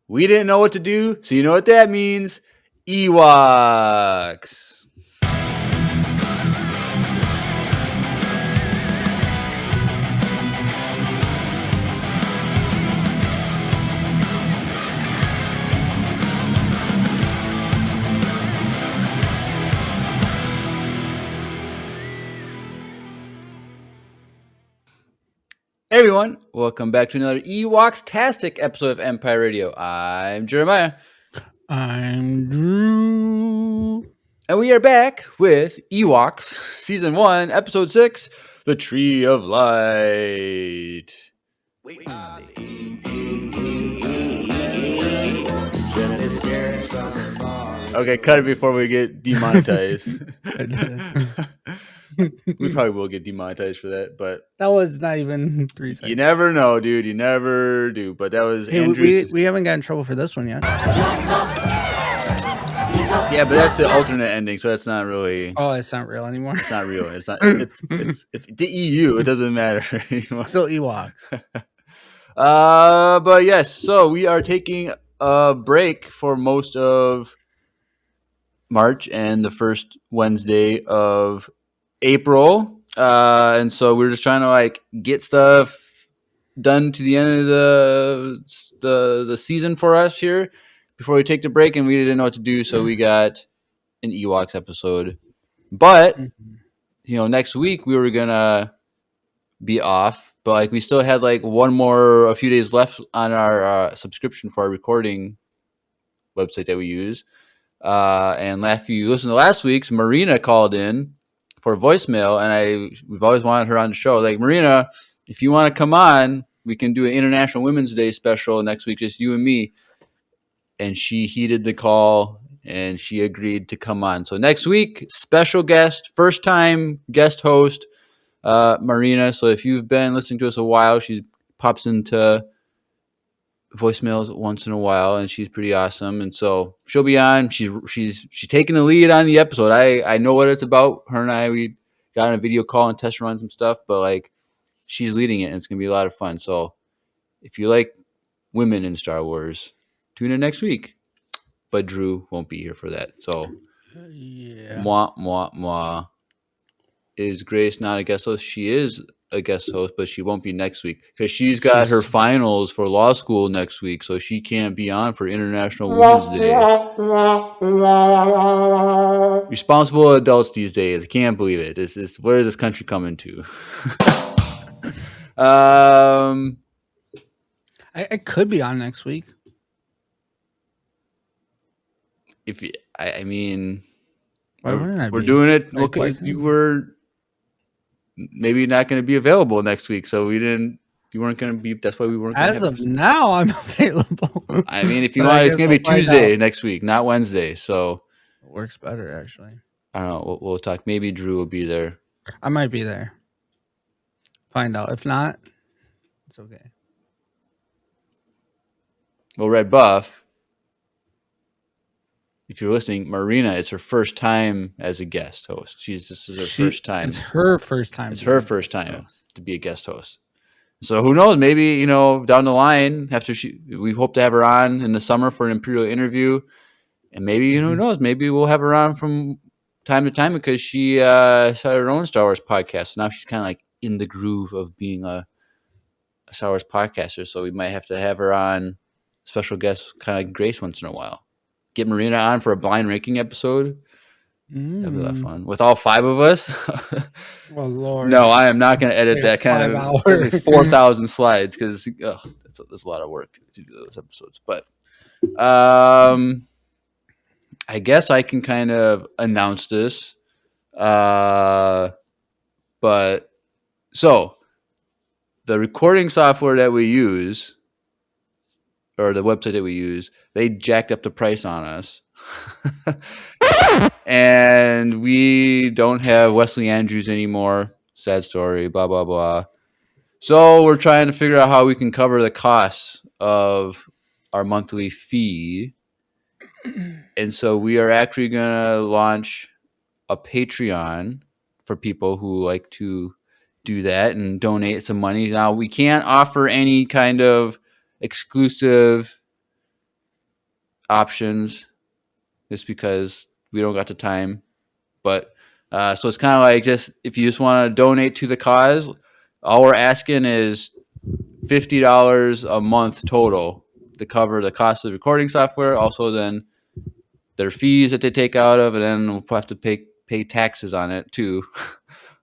We didn't know what to do, so you know what that means. Ewoks. Hey everyone, welcome back to another Ewoks-tastic episode of Empire Radio. I'm Jeremiah. I'm Drew. And we are back with Ewoks, Season 1, Episode 6, The Tree of Light. Okay, cut it before we get demonetized. We probably will get demonetized for that, but That was not even 3 seconds. you never know, dude. You never do. But that was Hey, Andrew's. we haven't got in trouble for this one yet. Yeah, but that's the alternate ending, so that's not really. Oh, it's not real anymore. It's not real. It's not. It's the EU. It doesn't matter. Still Ewoks. But yes. So we are taking a break for most of March and the first Wednesday of April. And so we're just trying to get stuff done to the end of the season for us here before we take the break, and we didn't know what to do, so we got an Ewoks episode. But next week we were gonna be off, but we still had a few days left on our subscription for our recording website that we use. And if you listen to last week's, Marina called in for a voicemail, and we've always wanted her on the show. Marina, if you want to come on, we can do an International Women's Day special next week, just you and me. And she heeded the call, and she agreed to come on. So next week, special guest, first time guest host, Marina. So if you've been listening to us a while, she pops into voicemails once in a while, and she's pretty awesome. And so she'll be on. She's taking the lead on the episode. I know what it's about. Her and we got on a video call and test run some stuff, but she's leading it, and it's gonna be a lot of fun. So if you like women in Star Wars, tune in next week. But Drew won't be here for that. So Yeah. Mwah. Is Grace not a guest host? She is a guest host, but she won't be next week because she's got her finals for law school next week, so she can't be on for International Women's Day. Responsible adults these days. I can't believe it. Where is this country coming to? I could be on next week. Why wouldn't I we're be? doing it. Okay, you were maybe not going to be available next week, so you weren't going to be. That's why we weren't. As of now, I'm available. If you want, it's going to be Tuesday next week, not Wednesday. So it works better, actually. I don't know. We'll talk. Maybe Drew will be there. I might be there. Find out. If not, it's okay. Well, Red Buff, if you're listening, Marina, it's her first time as a guest host. This is her first time. It's her first time. It's her first time to be a guest host. So who knows? Maybe down the line, after we hope to have her on in the summer for an Imperial interview, and maybe who knows? Maybe we'll have her on from time to time because she started her own Star Wars podcast. So now she's kind of in the groove of being a Star Wars podcaster. So we might have to have her on, special guest, kind of like Grace once in a while. Get Marina on for a blind ranking episode. That'd be a lot of fun with all 5 of us. Well, Lord. No, I am not going to edit that kind of 4,000 slides because that's a lot of work to do those episodes. But I guess I can kind of announce this. But so the recording software that we use, or the website that we use, they jacked up the price on us. And we don't have Wesley Andrews anymore. Sad story, blah, blah, blah. So we're trying to figure out how we can cover the costs of our monthly fee. And so we are actually going to launch a Patreon for people who like to do that and donate some money. Now, we can't offer any kind of exclusive options just because we don't got the time. But so it's kind of like just if you just want to donate to the cause, all we're asking is $50 a month total to cover the cost of the recording software. Also, then their fees that they take out of, and then we'll have to pay taxes on it too,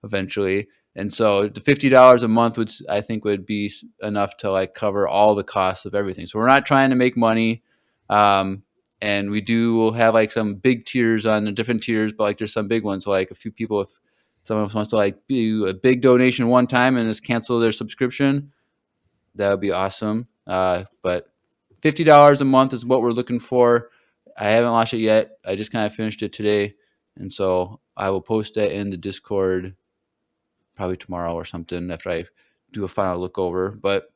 eventually. And so the $50 a month would I think would be enough to like cover all the costs of everything. So we're not trying to make money. And we do we'll have like some big tiers on the different tiers, but like there's some big ones. So like a few people, if someone wants to like do a big donation one time and just cancel their subscription, that would be awesome. But $50 a month is what we're looking for. I haven't watched it yet. I just kind of finished it today, and so I will post that in the Discord probably tomorrow or something after I do a final look over. But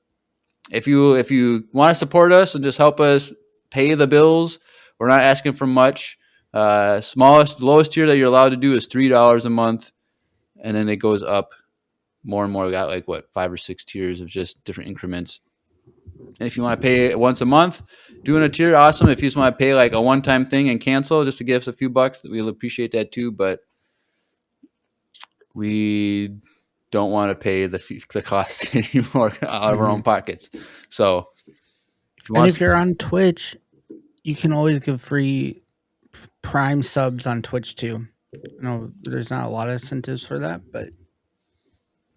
if you want to support us and just help us pay the bills, we're not asking for much. Lowest tier that you're allowed to do is $3 a month, and then it goes up more and more. We got like what 5 or 6 tiers of just different increments. And if you want to pay once a month, doing a tier, awesome. If you just want to pay like a one-time thing and cancel just to give us a few bucks, we'll appreciate that too. But we don't want to pay the cost anymore out of our own pockets. So if you And want if you're on Twitch, you can always give free Prime subs on Twitch too. I know there's not a lot of incentives for that, but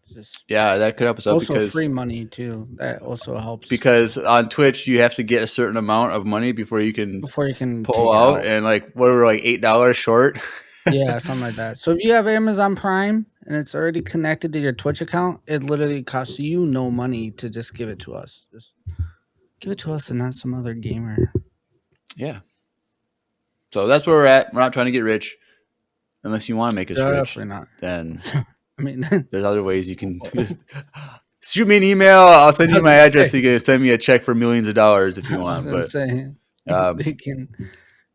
it's just yeah, that could help us out also free money too. That also helps because on Twitch you have to get a certain amount of money before you can before you can pull take it out, out. and like what were like $8 short. Yeah, something like that. So if you have Amazon Prime and it's already connected to your Twitch account, it literally costs you no money to just give it to us. Just give it to us and not some other gamer. Yeah. So that's where we're at. We're not trying to get rich. Unless you want to make us rich, Definitely not. then I mean, there's other ways you can just shoot me an email. I'll send I you was my gonna address say, so you can send me a check for millions of dollars if I you was want. gonna say Um, they can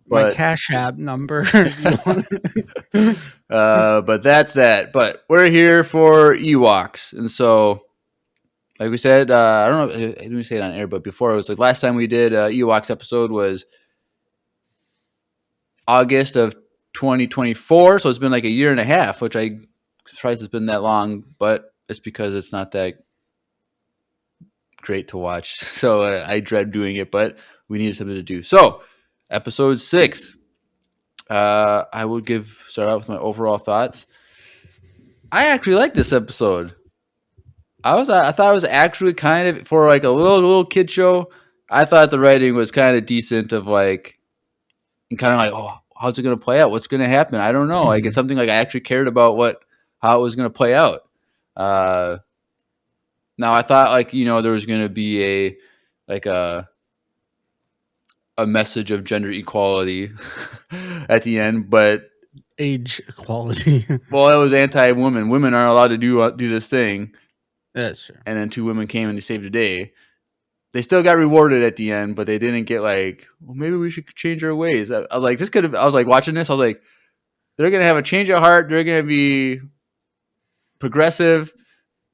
my but Cash App number if you want. but that's that. But we're here for Ewoks, and so like we said, I don't know. I didn't say it on air, but before it was like last time we did Ewoks episode was August of 2024, so it's been like a year and a half, which I surprised it's been that long, but it's because it's not that great to watch. So I dread doing it, but we needed something to do. So episode 6, I will start out with my overall thoughts. I actually like this episode. I thought it was actually kind of for like a little kid show. I thought the writing was kind of decent of like, and kind of like, oh, how's it going to play out? What's going to happen? I don't know. Like it's something like I actually cared about how it was going to play out. Now I thought like there was going to be a message of gender equality at the end, but Age equality. well, it was anti-women. Women aren't allowed to do this thing, That's true. and then 2 women came and they saved the day. They still got rewarded at the end, but they didn't get like, well, maybe we should change our ways. I was like, this could have. I was like watching this. I was like, they're gonna have a change of heart. They're gonna be progressive,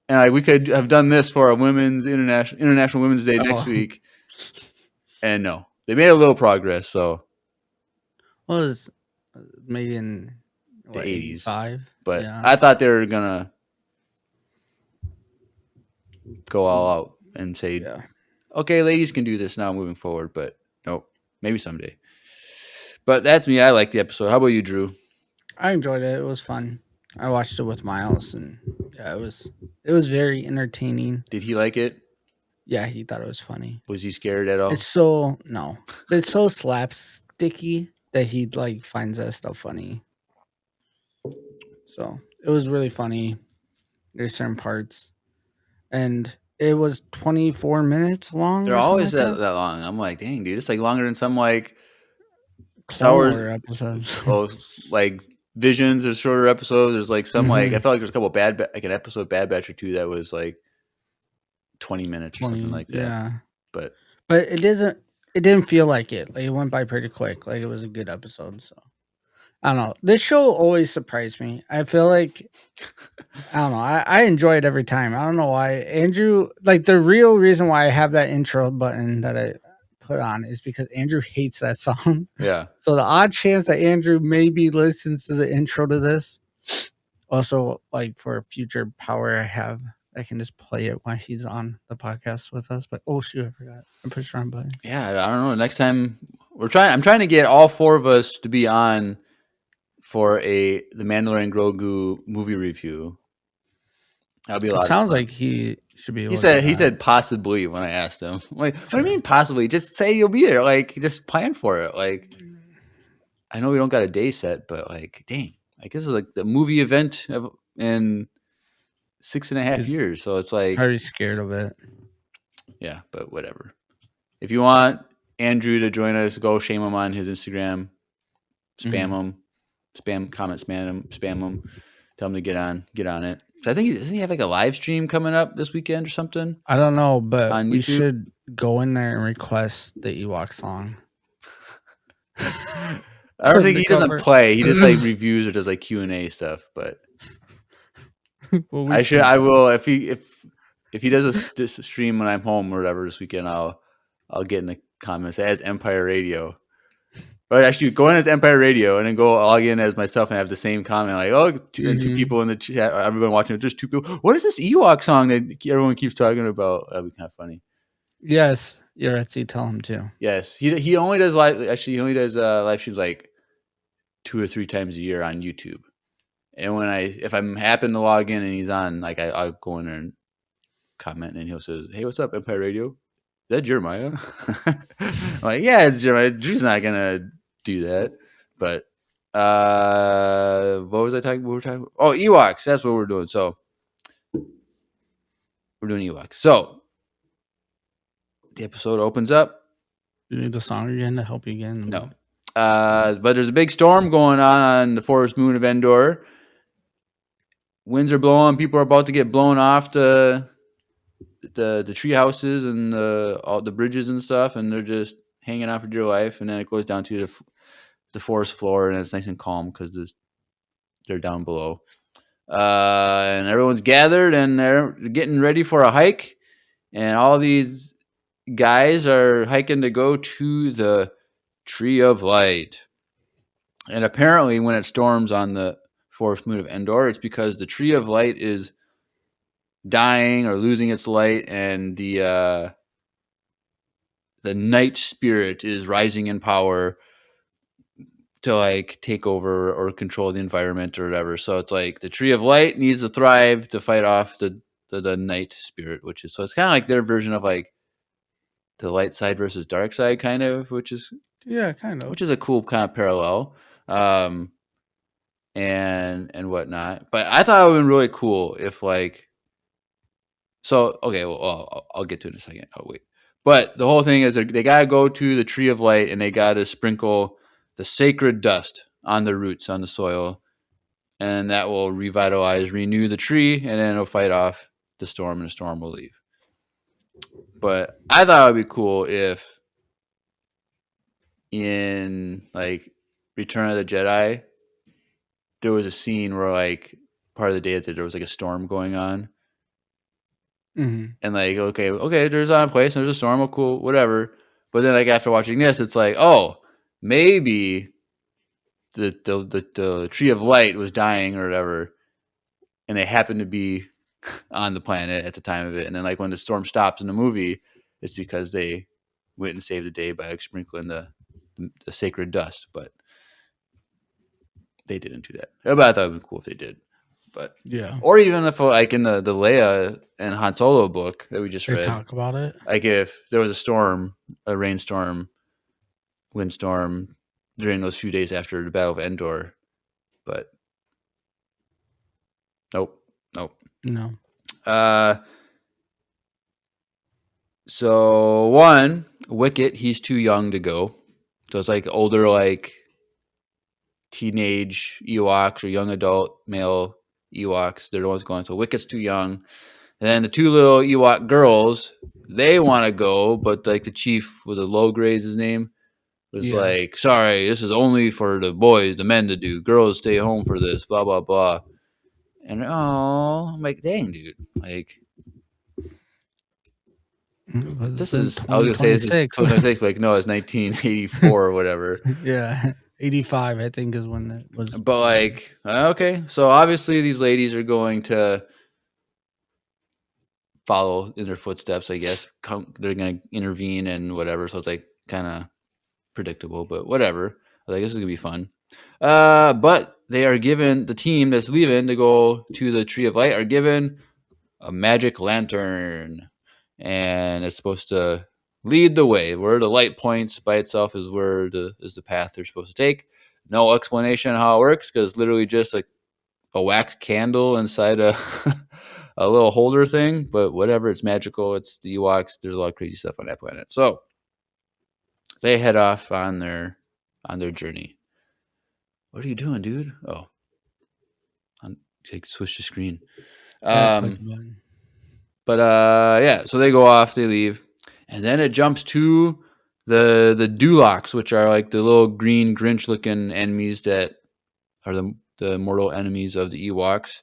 and like we could have done this for a women's international Women's Day next week. And no, they made a little progress. So What was made in the 80s, 85? but Yeah. I thought they were gonna go all out and say, Yeah. okay, ladies can do this now moving forward. But nope, maybe someday. But that's me. I like the episode. How about you, Drew? I enjoyed it. It was fun. I watched it with Miles, and yeah, it was very entertaining. Did he like it? Yeah, he thought it was funny. Was he scared at all? It's so no, but it's so slapsticky that he like finds that stuff funny. So it was really funny. There's certain parts, and it was 24 minutes long. They're or something always like that long. I'm like, dang, dude, it's like longer than some like Star Clone Wars Wars episodes. like Visions. There's shorter episodes. There's like some like I Mhm. felt like there's a couple like an episode Bad Batch or two that was like 20 minutes or something like that. Yeah, But it isn't. It didn't feel like it. Like it went by pretty quick. Like it was a good episode. So I don't know. This show always surprised me. I feel like I don't know. I enjoy it every time. I don't know why. Andrew, like the real reason why I have that intro button that I put on is because Andrew hates that song. Yeah. So the odd chance that Andrew maybe listens to the intro to this, also like for a future power I have, I can just play it while he's on the podcast with us. But oh shoot, I forgot. I pushed the wrong button. Yeah, I don't know. Next time I'm trying to get all four of us to be on for the Mandalorian Grogu movie review. That'll be a It lot of sounds fun. like he should be He able to do said he that. said possibly when I asked him. I'm like, what do you True. mean possibly? Just say you'll be there. Like, just plan for it. Like, I know we don't got a day set, but like, dang, like this is like the movie event in 6.5 He's years. So it's like, already scared of it. yeah, but whatever. If you want Andrew to join us, go shame him on his Instagram, spam him, spam him, tell him to get on it. So I think doesn't he have like a live stream coming up this weekend or something I don't know, but on we YouTube? should go in there and request the Ewok song. I don't For think the he doesn't cover. play. He just like reviews or does like Q&A stuff. But Well, I will if he does this stream when I'm home or whatever this weekend. I'll get in the comments as Empire Radio. But actually, go in as Empire Radio and then go log in as myself and have the same comment like, oh, and two people in the chat. Everyone watching, just two people. What is this Ewok song that everyone keeps talking about? That'd be kind of funny. Yes, your Etsy, tell him to. Yes, he only does live. Actually, he only does live streams like 2 or 3 times a year on YouTube. And if I'm happen to log in and he's on, like I'll go in there and comment, and he'll say, "Hey, what's up, Empire Radio? Is that Jeremiah?" I'm like, "Yeah, it's Jeremiah. Drew's not gonna do that." But what was I talking? What were we talking? Oh, Ewoks. That's what we're doing. So we're doing Ewoks. So the episode opens up. You need the song again to help you again? No. But there's a big storm going on the forest moon of Endor. Winds are blowing. People are about to get blown off the tree houses and all the bridges and stuff, and they're just hanging out for dear life. And then it goes down to the forest floor, and it's nice and calm because they're down below. And everyone's gathered, and they're getting ready for a hike. And all these guys are hiking to go to the Tree of Light. And apparently, when it storms on the forest moon of Endor, it's because the Tree of Light is dying or losing its light, and the night spirit is rising in power to like take over or control the environment or whatever. So it's like the Tree of Light needs to thrive to fight off the night spirit, which is, so it's kind of like their version of like the light side versus dark side, kind of, which is kind of. which is a cool kind of parallel. And whatnot. But I thought it would have been really cool if like, so okay, well I'll get to it in a second. Oh wait, but the whole thing is they gotta go to the Tree of Light and they gotta sprinkle the sacred dust on the roots, on the soil, and that will renew the tree, and then it'll fight off the storm, and the storm will leave. But I thought it would be cool if in like Return of the Jedi, there was a scene where like part of the day that there was like a storm going on, and like okay, there's on a place and there's a storm, oh cool, whatever. But then like after watching this, it's like, oh, maybe the Tree of Light was dying or whatever, and they happened to be on the planet at the time of it. And then like when the storm stops in the movie, it's because they went and saved the day by like, sprinkling the sacred dust. But they didn't do that. But I thought it would be cool if they did. But yeah, or even if like in the Leia and Han Solo book that we just they read, talk about it. like if there was a storm, a rainstorm, windstorm during those few days after the Battle of Endor, but nope. No. So one, Wicket, he's too young to go. So it's like older, like teenage Ewoks or young adult male Ewoks. They're the ones going. So Wicket's too young. And then the two little Ewok girls, they want to go, but like the chief, was it Logray's his name? Was like, sorry, this is only for the boys, the men to do. Girls stay home for this, blah, blah, blah. And I'm like, dang, dude. Like, It was This in is, I was gonna say this is 2026. 2026, but like no, it's 1984 or whatever. Yeah, 85, I think, is when it was. But like, okay, so obviously these ladies are going to follow in their footsteps, I guess. They're going to intervene and whatever. So it's like kind of predictable, but whatever. I think this is going to be fun. But they are given, the team that's leaving to go to the Tree of Light are given a magic lantern. And it's supposed to lead the way. Where the light points by itself is where is the path they're supposed to take. No explanation on how it works because it's literally just a wax candle inside a a little holder thing, but whatever, it's magical. It's the Ewoks. There's a lot of crazy stuff on that planet. So they head off on their journey. What are you doing, dude? Oh, switch the screen. Yeah, click the button. But yeah, so they go off, they leave, and then it jumps to the Dulocs, which are like the little green Grinch looking enemies that are the mortal enemies of the Ewoks.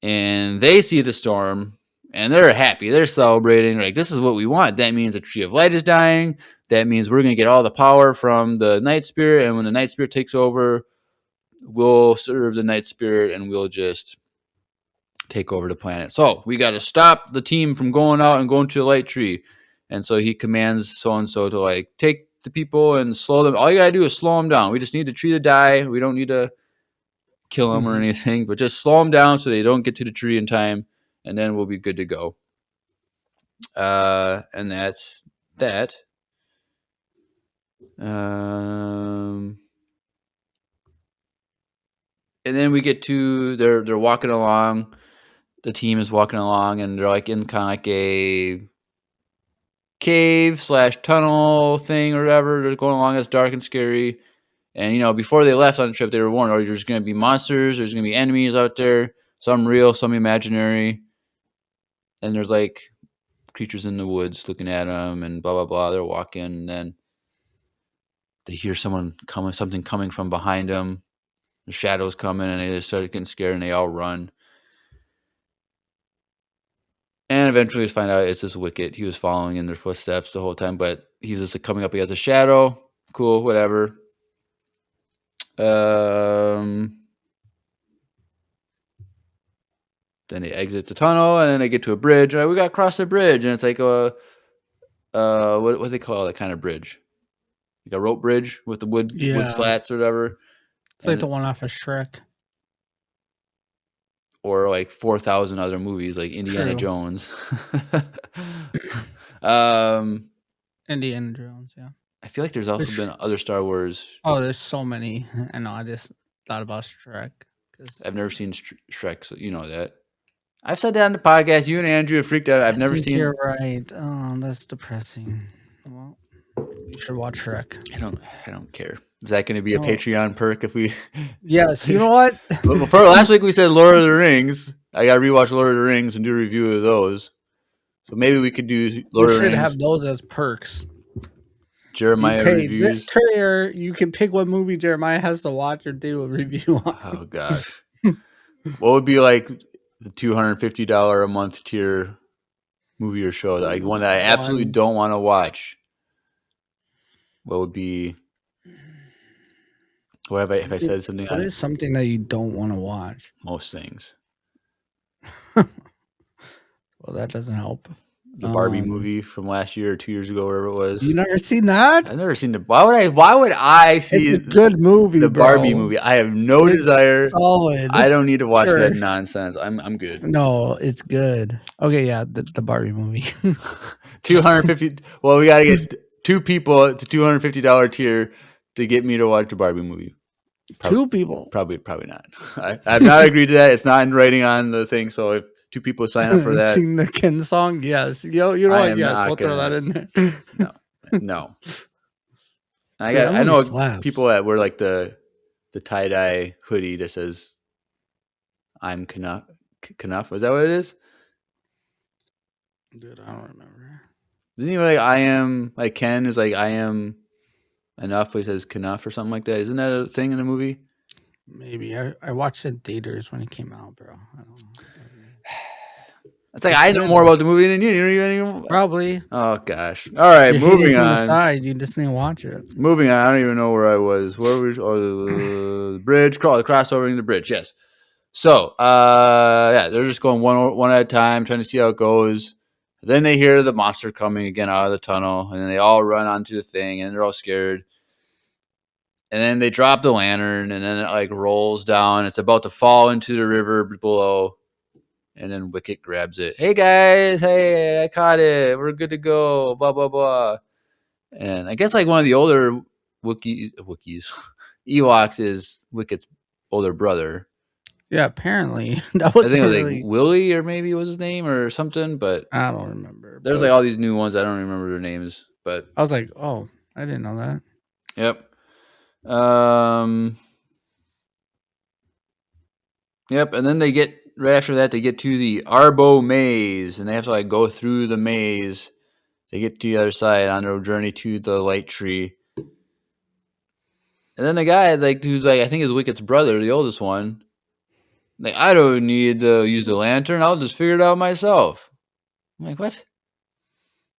And they see the storm and they're happy. They're celebrating. Like, this is what we want. That means the Tree of Light is dying. That means we're going to get all the power from the Night Spirit. And when the Night Spirit takes over, we'll serve the Night Spirit and we'll just take over the planet. So we got to stop the team from going out and going to the Light Tree. And so he commands so and so to like take the people and slow them. All you got to do is slow them down. We just need the tree to die. We don't need to kill them or anything, but just slow them down so they don't get to the tree in time, and then we'll be good to go. And that's that. And then we get to they're walking along. The team is walking along, and they're like in kind of like a cave / tunnel thing or whatever. They're going along. It's dark and scary. And, you know, before they left on the trip, they were warned, oh, there's going to be monsters. There's going to be enemies out there. Some real, some imaginary. And there's, like, creatures in the woods looking at them and blah, blah, blah. They're walking. And then they hear something coming from behind them. The shadows coming, and they just start getting scared, and they all run. And eventually we find out it's this Wicket. He was following in their footsteps the whole time, but he was just coming up against a shadow. Cool, whatever. Then they exit the tunnel, and then they get to a bridge. Right, we got to cross the bridge, and it's like what do they call that kind of bridge? Like a rope bridge with the wood slats or whatever. It's like the one off of Shrek. Or like 4,000 other movies like Indiana Jones. Indiana Jones, yeah. I feel like there's also been other Star Wars. Oh, there's so many. I know. I just thought about Shrek. I've never seen Shrek, so you know that. I've said that on the podcast. You and Andrew have freaked out. I've never seen. You're right. Oh, that's depressing. Well, you should watch Shrek. I don't care. Is that going to be a Patreon perk if we? Yes. You know what? Last week we said Lord of the Rings. I got to rewatch Lord of the Rings and do a review of those. So maybe we could do Lord of the Rings. We should have those as perks. Jeremiah reviews. This tier, you can pick what movie Jeremiah has to watch or do a review on. Oh gosh. What would be like the $250 a month tier movie or show? Like one that I absolutely don't want to watch. What would be? What if I said something? What is something that you don't want to watch? Most things. Well, that doesn't help. The Barbie movie from last year or 2 years ago, wherever it was. You never seen that? I've never seen it. Why would I see? It's a good movie. The Barbie movie. I have no desire. Solid. I don't need to watch that nonsense. I'm good. No, it's good. Okay, yeah, the Barbie movie. 250. Well, we gotta get 2 people to $250 tier to get me to watch the Barbie movie. 2 people? Probably not. I've not agreed to that. It's not in writing on the thing. So if 2 people sign up for that, sing the Ken song. Yes, you know what? Yes, we'll throw that in there. No. I know people that wear like the tie dye hoodie that says "I'm Knuff." Is that what it is? Dude, I don't remember. Isn't he like I am like Ken is like I am enough, but he says Knuff or something like that? Isn't that a thing in the movie? Maybe I watched it in theaters when it came out, bro. I don't know. It's like It's I know good. more about the movie than you. You don't even. Probably. Oh gosh. All right, You're hating moving from the on. side. You just need to watch it. Moving on. I don't even know where I was. Where were we? Oh, the bridge. The crossovering the bridge. Yes. So, yeah, they're just going one at a time, trying to see how it goes. Then they hear the monster coming again out of the tunnel, and then they all run onto the thing, and they're all scared. And then they drop the lantern, and then it like rolls down. It's about to fall into the river below, and then Wicket grabs it. Hey guys, hey, I caught it. We're good to go. Blah blah blah. And I guess like one of the older Wookiees, Ewoks is Wicket's older brother. Yeah, apparently that I was think it was like really. Willie or maybe was his name or something. But I don't remember, there's like but all these new ones. I don't remember their names. But I was like, oh, I didn't know that. yep. Um, yep. And then they get right after that they get to the Arbo maze, and they have to like go through the maze. They get to the other side on their journey to the light tree. And then the guy like who's like I think is Wicket's brother, the oldest one. Like I don't need to use the lantern. I'll just figure it out myself. I'm like, what?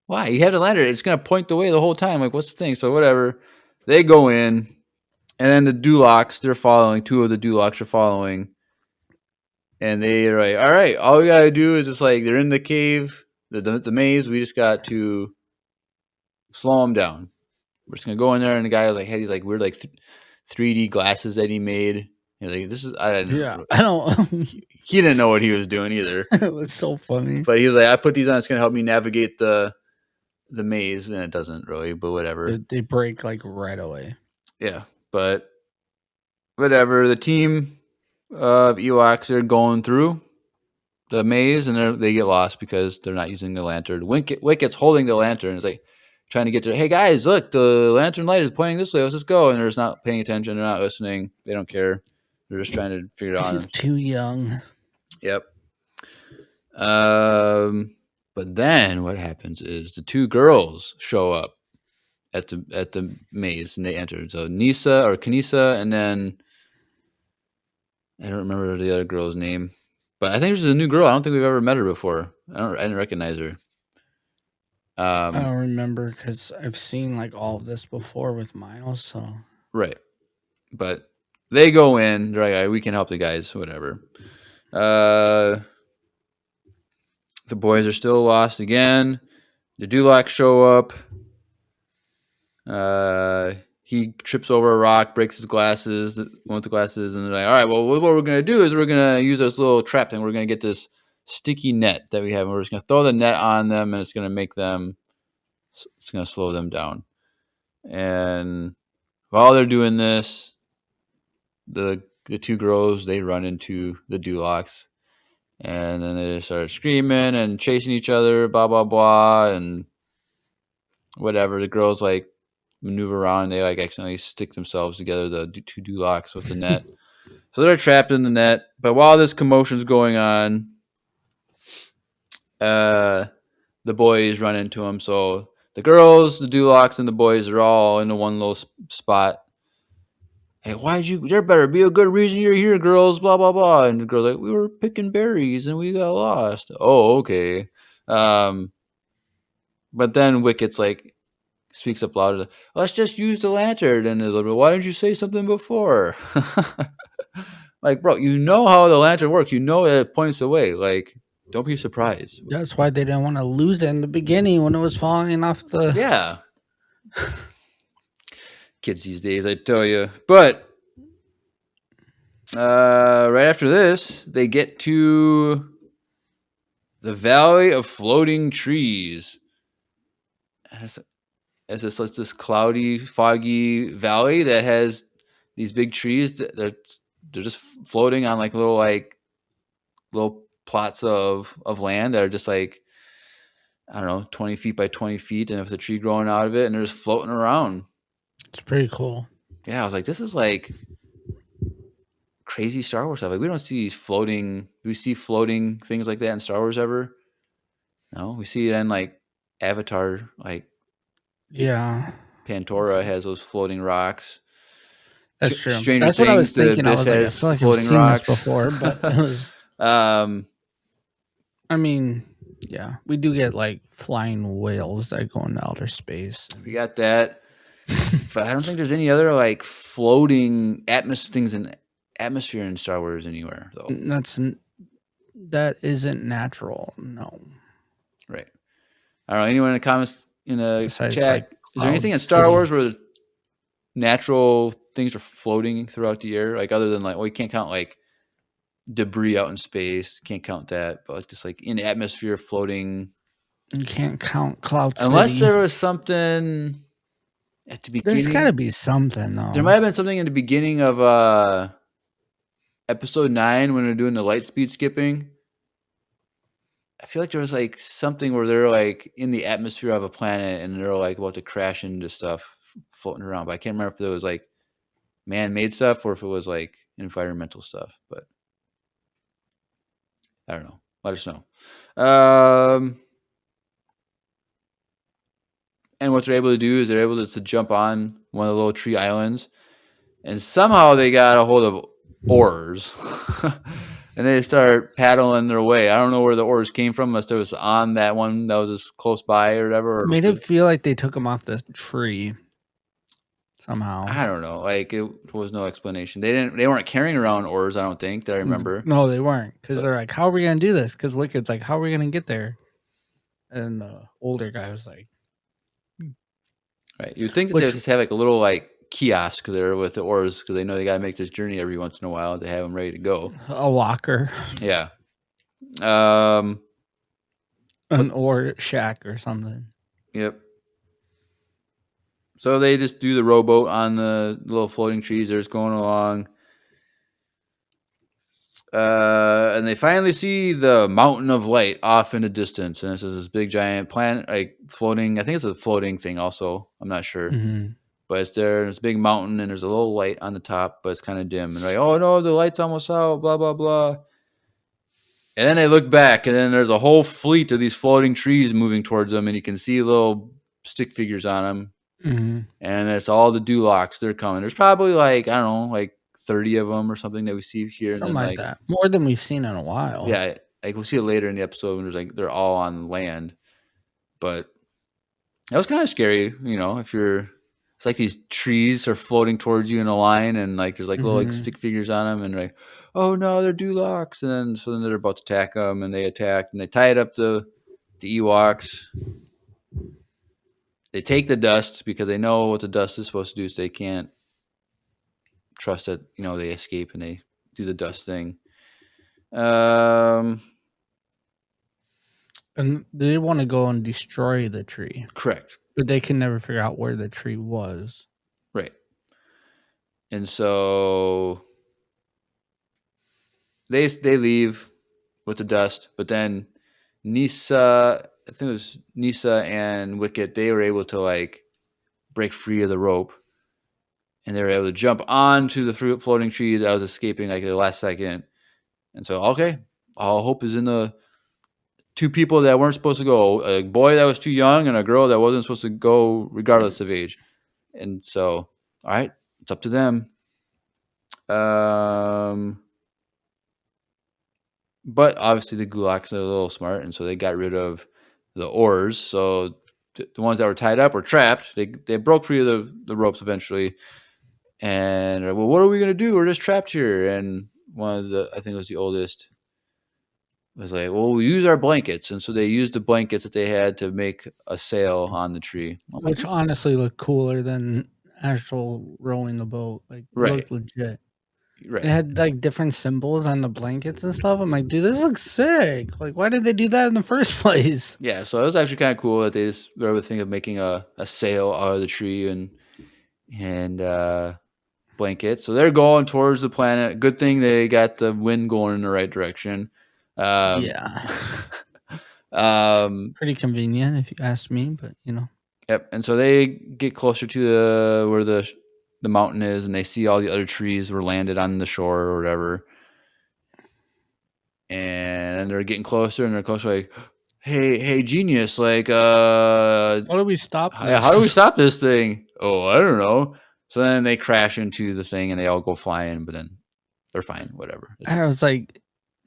Why? You have the lantern. It's gonna point the way the whole time. Like, what's the thing? So whatever. They go in, and then the Dulocs, they're following. Two of the Dulocs are following, and they're like, all right, all we gotta do is just like they're in the cave, the maze. We just got to slow them down. We're just gonna go in there, and the guy was like had these like weird like 3D glasses that he made. He's like, this is I didn't Yeah, know. I don't. He didn't know what he was doing either. It was so funny. But he was like, I put these on. It's gonna help me navigate the maze, and it doesn't really, but whatever. They break like right away. Yeah, but whatever. The team of Ewoks are going through the maze, and they get lost because they're not using the lantern. Wicket's holding the lantern. It's like trying to get to. Hey guys, look, the lantern light is pointing this way. Let's just go. And they're just not paying attention. They're not listening. They don't care. They're just trying to figure it out. He's too young. Yep. But then what happens is the two girls show up at the maze and they enter. So Nisa or Kanisa, and then I don't remember the other girl's name, but I think she's a new girl. I don't think we've ever met her before. I didn't recognize her. I Um, don't remember because I've seen like all of this before with Miles. So right, but they go in. They're like, "All right, we can help the guys, whatever." Uh, the boys are still lost again. The Dulocs show up. He trips over a rock, breaks his glasses, one with the glasses, and they're like, all right, well, what we're going to do is we're going to use this little trap thing. We're going to get this sticky net that we have, and we're just going to throw the net on them, and it's going to it's going to slow them down. And while they're doing this, the two girls, they run into the Dulocs, and then they start screaming and chasing each other, blah, blah, blah, and whatever. The girls, like, maneuver around. They like accidentally stick themselves together, the two Dulocs with the net. So they're trapped in the net. But while this commotion's going on, the boys run into them. So the girls, the Dulocs, and the boys are all in the one little spot. Hey, why'd you? There better be a good reason you're here, girls. Blah blah blah. And the girls like, we were picking berries and we got lost. Oh, okay. Um, but then Wicket's like, speaks up louder. Let's just use the lantern. And a little bit. Why didn't you say something before? Like, bro, you know how the lantern works. You know that it points away. Like, don't be surprised. that's why they didn't want to lose it in the beginning when it was falling off the. Yeah, kids these days, I tell you. But right after this, they get to the Valley of Floating Trees. And it's this cloudy, foggy valley that has these big trees that they're just floating on like little plots of land that are just like I don't know 20 feet by 20 feet, and if the tree growing out of it, and they're just floating around. It's pretty cool. Yeah, I was like, this is like crazy Star Wars stuff. Like we don't see these floating. Do we see floating things like that in Star Wars ever? No, we see it in like Avatar, like Yeah, Pandora has those floating rocks. that's true. Stranger That's what I was Things, the thinking. I Abyss was like, I has feel like I've floating seen this rocks. before, but it was um, I mean, yeah, we do get like flying whales that go into outer space. We got that, but I don't think there's any other like floating things in atmosphere in Star Wars anywhere though. That isn't natural. No. Right. I don't know. Anyone in the comments in the Besides like chat, is there anything Cloud in Star City. Wars where natural things are floating throughout the air? Like other than like, well, you can't count like debris out in space. Can't count that, but just like in atmosphere floating. You can't count Cloud Unless City. there was something at the There's got to beginning. be something There though. might have been something in the beginning of episode 9 when they're doing the light speed skipping. I feel like there was like something where they're like in the atmosphere of a planet and they're like about to crash into stuff floating around. But I can't remember if it was like man-made stuff or if it was like environmental stuff. But I don't know. Let us know. And what they're able to do is they're able to jump on one of the little tree islands, and somehow they got a hold of oars. And they start paddling their way. I don't know where the oars came from, unless it was on that one that was just close by or whatever. It Or made it feel like they took him off the tree somehow. I don't know. Like it was no explanation. They weren't carrying around oars. I don't think that I remember. No, they weren't because So- they're like, "How are we gonna do this?" Because Wicked's like, "How are we gonna get there?" And the older guy was like, Right. You'd think that Which- they just have like a little like kiosk there with the oars because they know they got to make this journey every once in a while to have them ready to go. "A locker, Yeah. an ore shack, or something." Yep. So they just do the rowboat on the little floating trees. They're just going along. And they finally see the mountain of light off in the distance. And it's this big giant planet, like floating. I think it's a floating thing also. I'm not sure. Mm-hmm. But it's there. There's a big mountain and there's a little light on the top, but it's kind of dim. And like, oh no, the light's almost out, blah, blah, blah. And then they look back, and then there's a whole fleet of these floating trees moving towards them. And you can see little stick figures on them. Mm-hmm. And it's all the Dulocks. They're coming. There's probably like, I don't know, like 30 of them or something that we see here. Something And then like that. More than we've seen in a while. Yeah, like we'll see it later in the episode when there's like they're all on land. But that was kind of scary, you know, if you're it's like these trees are floating towards you in a line and like there's like little like stick figures on them and like, oh no, they're Dulocks. And then so then they're about to attack them and they attack and they tied up the Ewoks. They take the dust because they know what the dust is supposed to do, so they can't trust that, you know, they escape and they do the dust thing. And they want to go and destroy the tree, Correct. but they can never figure out where the tree was. Right. And so they leave with the dust, but then Nisa, I think it was Nisa and Wicket, they were able to like break free of the rope, and they were able to jump onto the floating tree that was escaping like at the last second. And so, okay, all hope is in the two people that weren't supposed to go, a boy that was too young and a girl that wasn't supposed to go regardless of age. And so, all right, it's up to them. But obviously the Gulaks are a little smart, and so they got rid of the oars. So the ones that were tied up or trapped, they broke free of the ropes eventually. And well, what are we gonna do? We're just trapped here. And one of the, I think it was the oldest, was like, well, we use our blankets. And so they used the blankets that they had to make a sail on the tree. Which honestly looked cooler than actual rowing the boat. Like, Right. looked legit. Right. It had like different symbols on the blankets and stuff. I'm like, dude, this looks sick. Like, why did they do that in the first place? Yeah, so it was actually kind of cool that they just were able to think of making a sail out of the tree and blankets. So they're going towards the planet. Good thing they got the wind going in the right direction. Yeah. Pretty convenient if you ask me, but you know. Yep. And so they get closer to where the mountain is, and they see all the other trees were landed on the shore or whatever. And they're getting closer, and they're closer, like, hey, genius, like, How do we stop this? how do we stop this thing? Oh, I don't know. So then they crash into the thing, and they all go flying, but then they're fine, whatever. I was like,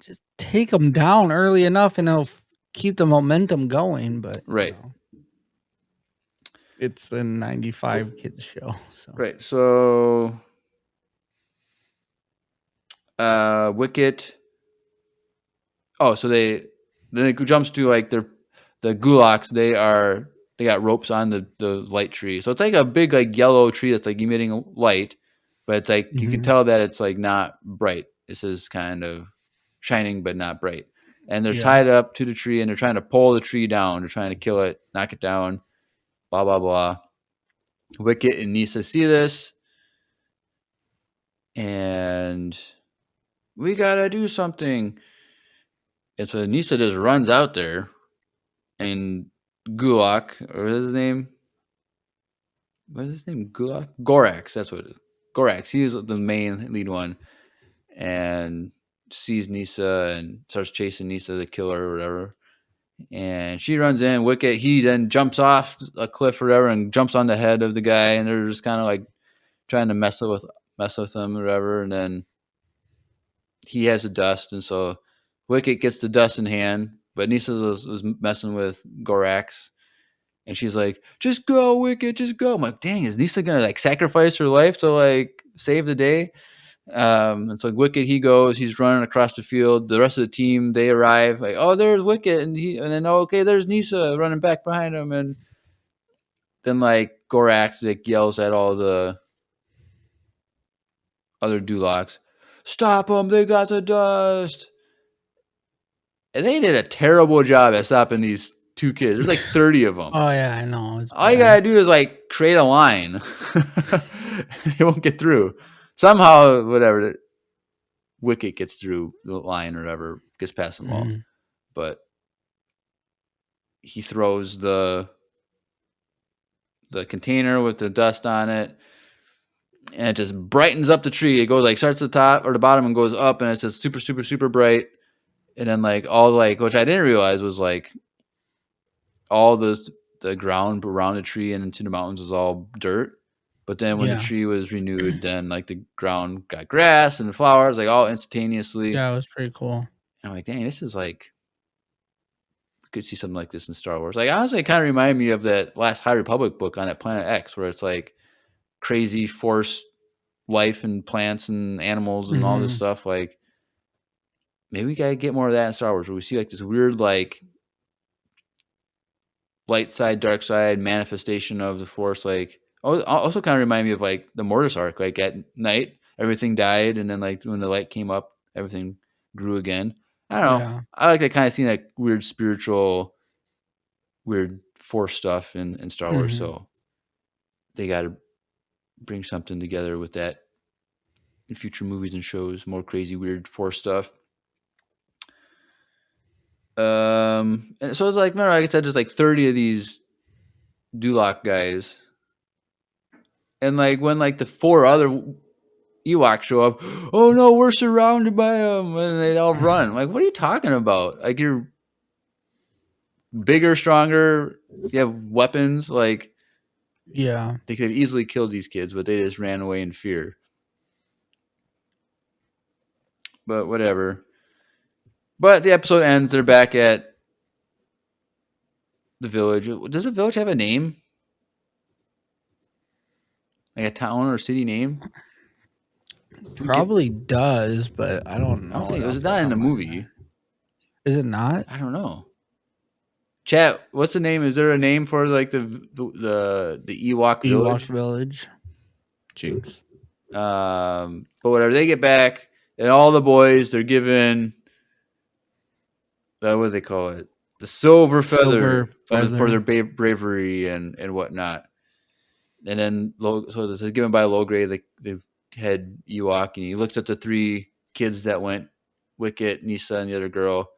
just take them down early enough, and it'll keep the momentum going. But Right. it's a 95 kids show, so Right. So Wicket. Oh, so then it jumps to like the gulags. They got ropes on the light tree. So it's like a big like yellow tree that's like emitting light, but it's like you can mhm. tell that it's like not bright. This is kind of shining but not bright. And they're Yeah, tied up to the tree and they're trying to pull the tree down. They're trying to kill it, knock it down, blah blah blah. Wicket and Nisa see this and we gotta do something. And so Nisa just runs out there and Gulak, or what is his name? What is his name? Gulak? Gorax, that's what it is. Gorax, he is the main lead one. And sees Nisa and starts chasing Nisa to kill her or whatever. And she runs in, Wicket, he then jumps off a cliff or whatever and jumps on the head of the guy and they're just kind of like trying to mess with him or whatever, and then he has the dust, and so Wicket gets the dust in hand, but Nisa was messing with Gorax, and she's like, "Just go, Wicket, just go." I'm like, "Dang, is Nisa gonna like sacrifice her life to like save the day?" And so Wicket, he goes, he's running across the field. The rest of the team, they arrive, like, "Oh, there's Wicket," and then oh, okay, there's Nisa running back behind him, and then like Gorax like yells at all the other Dulocs, "Stop them! They got the dust!" And they did a terrible job at stopping these two kids. There's like 30 of them. oh yeah, I know it's All you bad. gotta do is like create a line. They won't get through. Somehow, whatever, Wicket gets through the line or whatever, gets past them all. Mhm. But he throws the container with the dust on it, and it just brightens up the tree. It goes like starts at the top or the bottom and goes up, and it's just super, super, super bright. And then like all like, which I didn't realize was like all the ground around the tree and into the mountains was all dirt. But then when the Yeah, tree was renewed, then like the ground got grass and flowers, like all instantaneously. yeah, it was pretty cool. And I'm like, dang, this is like you could see something like this in Star Wars. Like honestly, it kind of reminded me of that last High Republic book on that Planet X, where it's like crazy force life and plants and animals and all this Hmm. stuff. Like maybe we gotta get more of that in Star Wars, where we see like this weird like light side, dark side manifestation of the force. Like also kind of remind me of like the Mortis arc. Like at night, everything died, and then like when the light came up, everything grew again. I don't know. Yeah. I like that kind of seeing that weird spiritual, weird force stuff in Star Wars. Hmm. So they got to bring something together with that in future movies and shows. More crazy, weird force stuff. And so it's like, remember, like I said, there's like 30 of these Duloc guys, and like when like the four other Ewoks show up, oh no, we're surrounded by them, and they all run. Like, what are you talking about? Like you're bigger, stronger, you have weapons. Like Yeah. they could have easily killed these kids, but they just ran away in fear. But whatever. But the episode ends. They're back at the village. Does the village have a name? Like a town or city name? Do we get? Probably does, but I don't I don't know think it it was off the not in top the of my head. movie. Is it not? I don't know. Chat. What's the name? Is there a name for like the Ewok Ewok village? Village. Jinx. But whatever. They get back, and all the boys they're given what do they call it? The silver Silver feather for feather. their bravery and whatnot. And then so this is given by Logray, the head Ewok, and he looks at the three kids that went, Wicket, Nisa, and the other girl.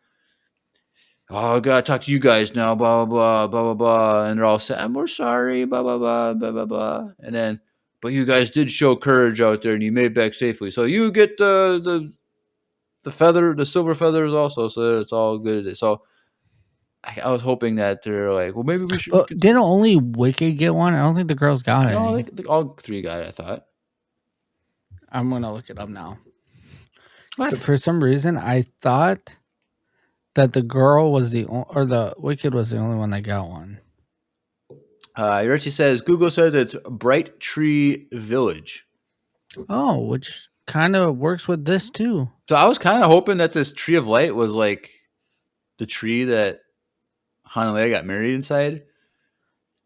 Oh, I gotta talk to you guys now, blah blah blah blah blah blah. And they're all saying, "We're sorry, blah blah blah blah blah blah." And then, but you guys did show courage out there, and you made it back safely. So you get the feather, the silver feathers also. So it's all good. So I was hoping that they're like, well, maybe we But could. didn't only Wicked get one? I don't think the girls got No, any. all three got it. I thought. I'm gonna look it up now. What? For some reason, I thought that the girl was or the Wicked was the only one that got one. Richie says Google says it's Bright Tree Village. Oh, which kind of works with this too. So I was kind of hoping that this Tree of Light was like the tree that Han and Leia got married inside,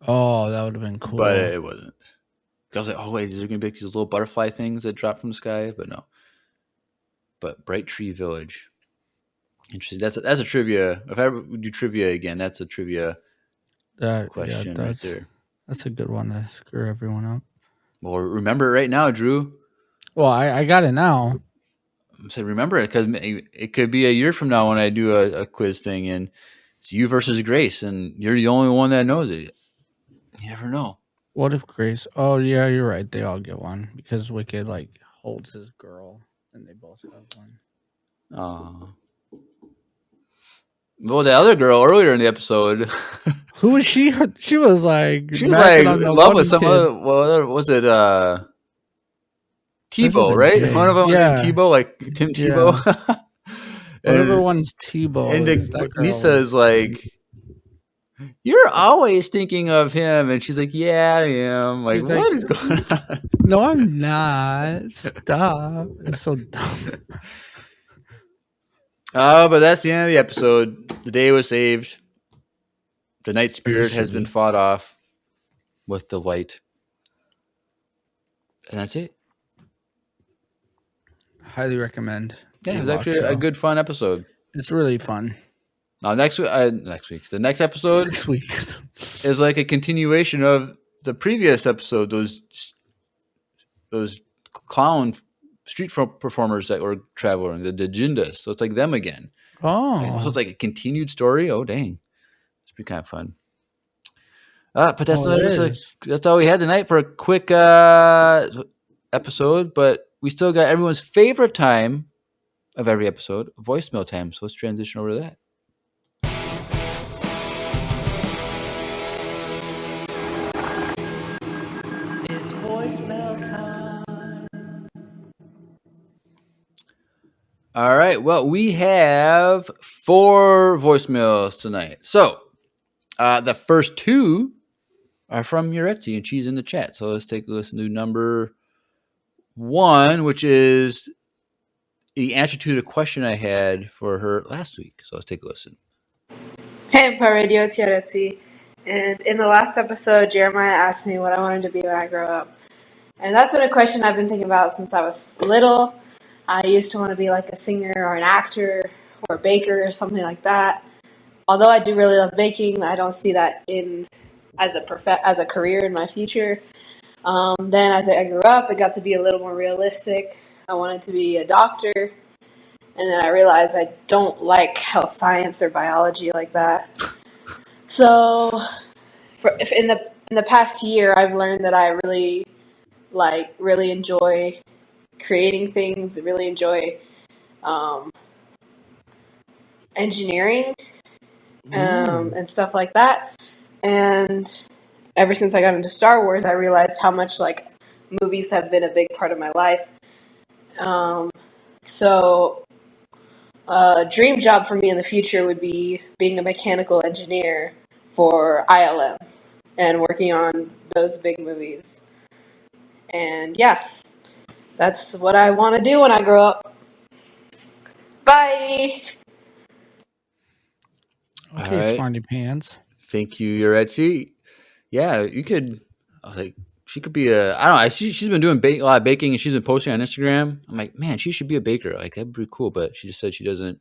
Oh, that would have been but cool. it wasn't. I was like, oh wait, is there gonna be these little butterfly things that drop from the sky? But no. But Bright Tree Village. Interesting. That's a trivia. If I ever do trivia again, that's a trivia Yeah, question right there. that's a good one to screw everyone up. Well, remember it right now, Drew. Well, I got it now. I said remember it because it could be a year from now when I do a quiz thing and it's you versus Grace and you're the only one that knows it. You never know. What if Grace? Oh yeah, you're right. They all get one because Wicked like holds his girl, and they both have one. Uh, well, the other girl earlier in the episode, Who was she? She was like she was like macking on in the love with one some kid. other. Well, was it Starts with Tebow? a Right? One J. of them was named Yeah, Tebow, like Tim yeah. Tebow. Whatever and one's Tebow and is, that girl Lisa is was. like, "You're always thinking of him," and she's like, "Yeah, I am." Like, She's like, what is going on? no, I'm not. Stop. It's so dumb. But that's the end of the episode. The day was saved. The night spirit has been Officially. fought off with the light. And that's it. Highly recommend. Yeah, The it was Ewok actually a show. good, fun episode. It's really fun. Now, next week, the next episode Next week. is like a continuation of the previous episode. Those clown street performers that were traveling, the Jindas. So it's like them again. So Oh. it's like a continued story. Oh, dang. It's pretty kind of fun. But that's Oh, it is. that's all we had tonight for a quick episode. But we still got everyone's favorite time of every episode, voicemail time. So let's transition over to that. It's voicemail time. All right. Well, we have 4 voicemails tonight. So the first 2 are from Yuretsi, and she's in the chat. So let's take a listen to number 1, which is the answer to the question I had for her last week. So let's take a listen. Hey, Empire Radio, it's Yaretsi. And in the last episode, Jeremiah asked me what I wanted to be when I grow up. And that's been a question I've been thinking about since I was little. I used to want to be like a singer or an actor or a baker or something like that. Although I do really love baking, I don't see that as a career in my future. Then as I grew up, it got to be a little more realistic. I wanted to be a doctor. And then I realized I don't like health science or biology like that. So, if in the past year, I've learned that I really enjoy creating things. Really enjoy engineering and stuff like that. And ever since I got into Star Wars, I realized how much like movies have been a big part of my life. So, a dream job for me in the future would be being a mechanical engineer for ILM and working on those big movies. And yeah, that's what I want to do when I grow up. Bye! Okay, All right. smarty pants. Thank you, Yuretsi. Yeah, you could. I was like, she could be a. I don't know. I see she's been doing a lot of baking, and she's been posting on Instagram. I'm like, man, she should be a baker. Like that'd be pretty cool. But she just said she doesn't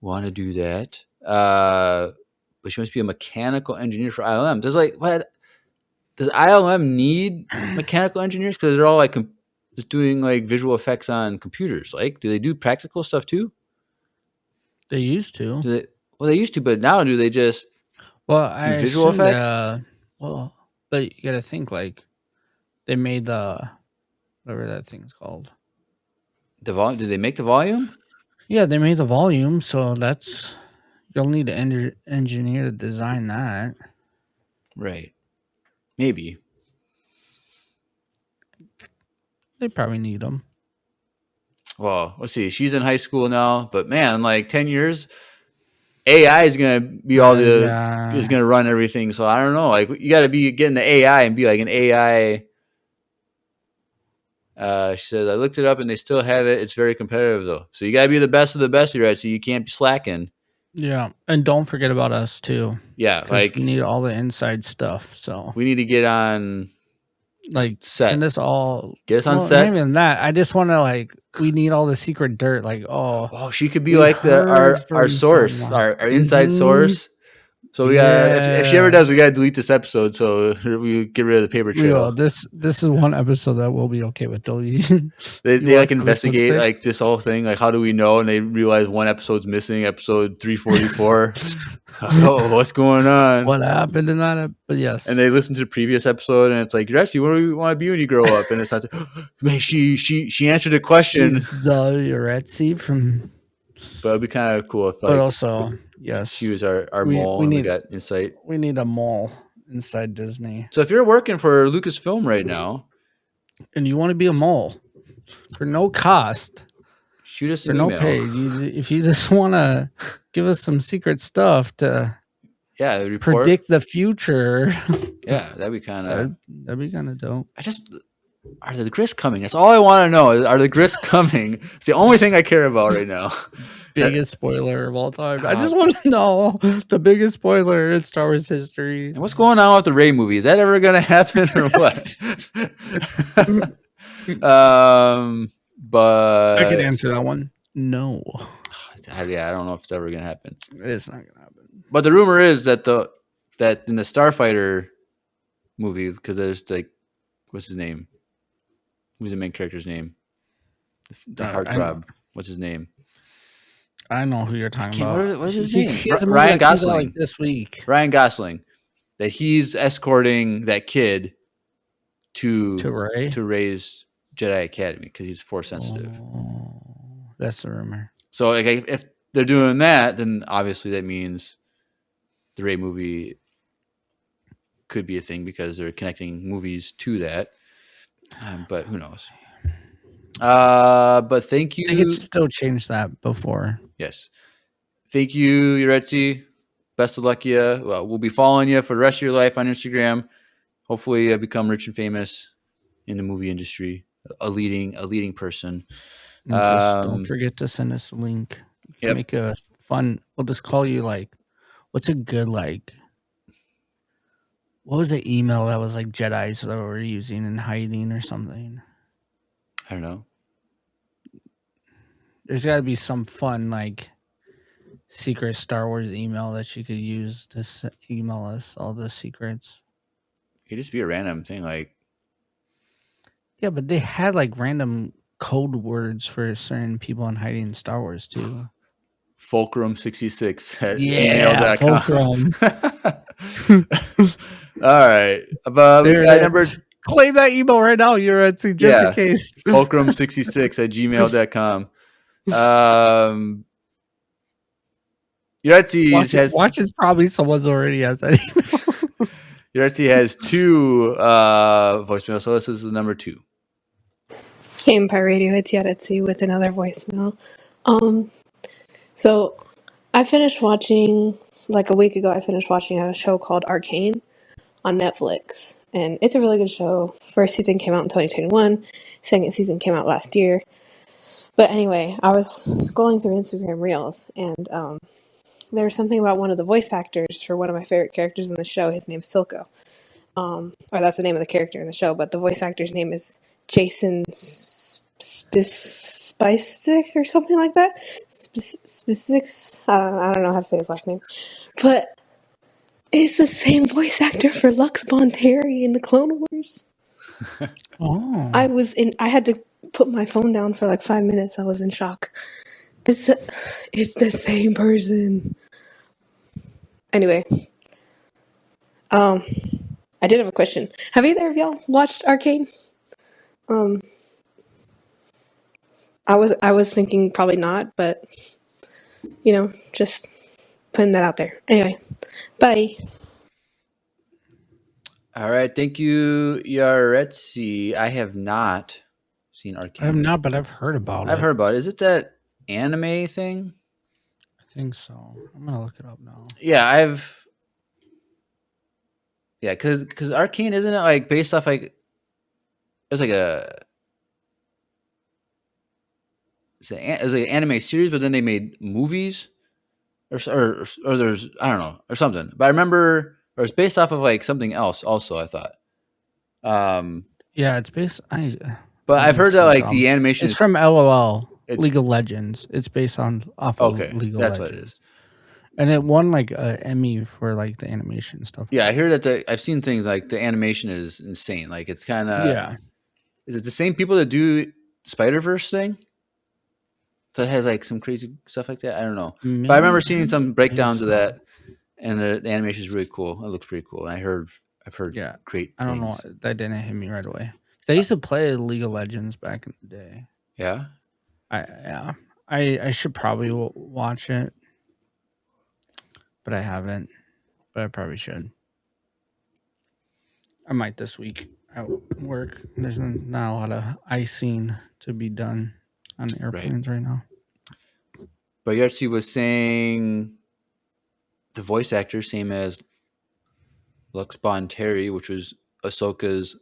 want to do that. But she wants to be a mechanical engineer for ILM. Does ILM need mechanical engineers? Because they're all like just doing like visual effects on computers. Like, do they do practical stuff too? They used to. Well, they used to, but now do they just Well, I do visual assume effects? that. Well, but you gotta think like they made the whatever that thing's called. The volume? Did they make the volume? Yeah, they made the volume, so that's you'll need an engineer to design that. Right. Maybe. They probably need them. well, let's see. She's in high school now, but man, like 10 years, AI is gonna be all the is Yeah. gonna run everything. So I don't know. Like you got to be getting the AI and be like an AI. She says I looked it up and they still have it. It's very competitive though. So you got to be the best of the best, right? So you can't be slacking. Yeah. And don't forget about us too. Yeah, Because we like need all the inside stuff. So we need to get on like set. send us all, Get us on well, not set. even that. I just want to like, we need all the secret dirt. Like, Oh, she could be we like the heard our from source, someone. our inside source. So we got if she ever Yeah. does, we gotta delete this episode so we get rid of the paper We will. trail. This is one episode that we'll be okay with deleting. You They like watch episode investigate 6? like this whole thing, like how do we know? And they realize one episode's missing, episode 344. Oh, what's going on? What happened in that? But yes, And they listen to the previous episode, and it's like, you're actually, what do you want to be when you grow up? And it's not, man, she answered a question, she's the Uretzi from. but it'd be kind of cool if But like also, yes, she was our we mole we and we need got insight. we need a mole inside Disney, So if you're working for Lucasfilm right now, and you want to be a mole for no cost, shoot us for an no email. pay. If you just want to give us some secret stuff to Yeah, report. predict the future, Yeah, that'd be kind of. that'd be kind of dope. Are the grist coming? That's all I want to know. Are the grist coming? It's the only thing I care about right now. Biggest spoiler of all time. I just want to know the biggest spoiler in Star Wars history. And what's going on with the Rey movie? Is that ever going to happen or what? But I can answer that one. No, yeah, I don't know if it's ever going to happen. it's not gonna happen. But the rumor is that in the Starfighter movie, because there's like, what's his name? Who's the main character's name? The heartthrob. What's his name? I know who you're talking about. What is his name? He has a movie Ryan that comes out, Gosling. like, this week Ryan Gosling. That he's escorting that kid to Ray. to Ray's Jedi Academy because he's force sensitive. Oh, that's the rumor. So like, if they're doing that, then obviously that means the Ray movie could be a thing because they're connecting movies to that. But who knows? But thank you. They could still change that before. Yes. Thank you, Yuretsi. Best of luck, you. Well, we'll be following you for the rest of your life on Instagram. Hopefully, become rich and famous in the movie industry. A leading person. And just don't forget to send us a link. Yep. Make a fun. We'll just call you like, what's a good like? What was the email that was like Jedi's that were using and hiding or something? I don't know. There's got to be some fun like secret Star Wars email that you could use to email us all the secrets. It could just be a random thing like. Yeah, but they had like random code words for certain people in hiding in Star Wars too. Fulcrum66 at gmail.com. Fulcrum. All right. But we got number. Claim that email right now, Yuretsi, just in case. Fulcrum66 at gmail.com. Yuretsi Watch is probably someone's already has that email. Yuretsi has 2 voicemails, so this is the number 2. Hey, Empire Radio, it's Yaretsi with another voicemail. So I finished watching, like a week ago, I finished watching a show called Arcane on Netflix. And it's a really good show. First season came out in 2021. Second season came out last year. But anyway, I was scrolling through Instagram Reels, and there was something about one of the voice actors for one of my favorite characters in the show. His name's Silco. Or that's the name of the character in the show, but the voice actor's name is Jason Spicek or something like that. Spicek? I don't know how to say his last name. But it's the same voice actor for Lux Bonteri in the Clone Wars. Oh. I had to put my phone down for like 5 minutes. I was in shock. It's the same person. Anyway, I did have a question. Have either of y'all watched Arcane? I was thinking probably not, but just putting that out there. Anyway, bye. All right, thank you, Yaretsi. I have not seen Arcane? I have not, but I've heard about I've it. heard about it. Is it that anime thing? I think so. I'm gonna look it up now. Yeah, because Arcane, isn't it like based off like it's like it's like an anime series, but then they made movies or there's I don't know or something. But I remember or it's based off of like something else. Also, I thought. Yeah, it's based. But I've I'm heard that so like dumb. the animation It's is from LOL, it's League of Legends. It's based off of okay. League of That's what it is. Legends, and it won like a Emmy for like the animation stuff. Yeah, I hear that I've seen things like the animation is insane. Like it's kind of Yeah, is it the same people that do Spider Verse thing? That has like some crazy stuff like that. I don't know, but I remember seeing some maybe breakdowns of so. that, and the animation is really cool. It looks pretty cool. And I've heard Yeah, great I don't know. things. That didn't hit me right away. 'Cause I used to play League of Legends back in the day. Yeah, Yeah, I should probably watch it, but I haven't. But I probably should. I might this week at work. There's not a lot of icing to be done on airplanes right now. but Yartzi was saying the voice actor, same as Lux Terry, which was Ahsoka's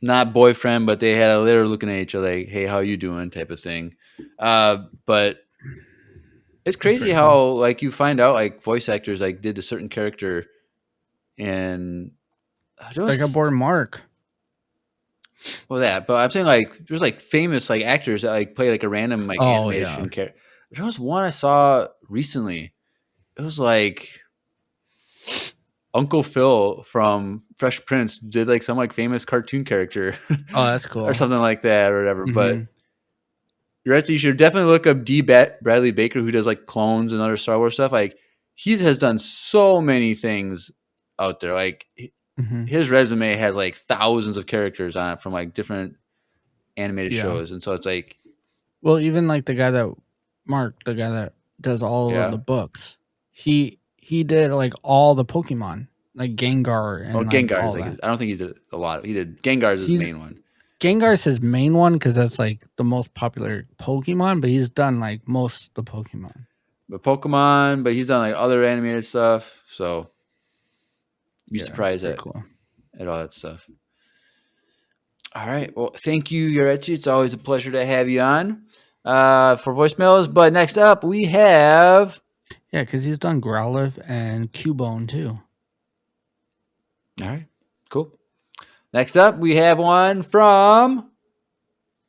not boyfriend, but they had a later looking at each other like, "Hey, how you doing?" type of thing. But it's crazy how like you find out like voice actors like did a certain character, and Like a board Mark. well that. But I'm saying like there's like famous like actors that like play like a random like animation character. There was one I saw recently. It was like Uncle Phil from Fresh Prince did like some like famous cartoon character. Oh, that's cool. or something like that or whatever. Mhm. But you're right. So you should definitely look up Bradley Baker, who does like clones and other Star Wars stuff. Like he has done so many things out there. Like Mhm. his resume has like thousands of characters on it from like different animated Yeah. shows, and so it's like, Well, even like the guy that does all Yeah. of the books, he did like all the Pokemon, like Gengar and well, like Gengar all is like that. I don't think he did a lot. He did Gengar's his main one. Gengar's his main one because that's like the most popular Pokemon, but he's done like most of the Pokemon. But Pokemon, but he's done like other animated stuff. So be surprised very at cool. at all that stuff. All right. Well, thank you, Yoretsu. It's always a pleasure to have you on for voicemails. But next up, we have. Yeah, because he's done Growlithe and Cubone too. All right. Cool. Next up, we have one from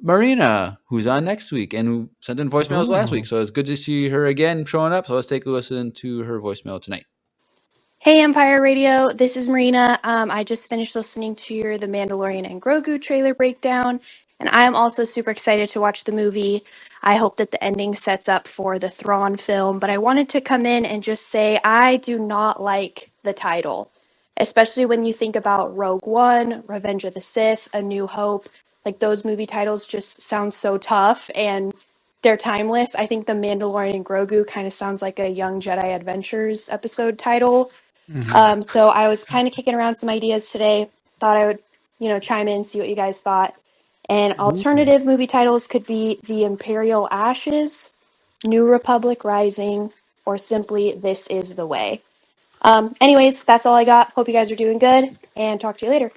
Marina, who's on next week and who sent in voicemails last week. So it's good to see her again showing up. So let's take a listen to her voicemail tonight. Hey Empire Radio, this is Marina. I just finished listening to your The Mandalorian and Grogu trailer breakdown, and I am also super excited to watch the movie. I hope that the ending sets up for the Thrawn film, but I wanted to come in and just say I do not like the title, especially when you think about Rogue One, Revenge of the Sith, A New Hope. Like those movie titles just sound so tough and they're timeless. I think The Mandalorian and Grogu kind of sounds like a Young Jedi Adventures episode title. So I was kind of kicking around some ideas today. Thought I would, chime in, see what you guys thought. And alternative movie titles could be The Imperial Ashes, New Republic Rising, or simply This Is the Way. Anyways, that's all I got. Hope you guys are doing good, and talk to you later.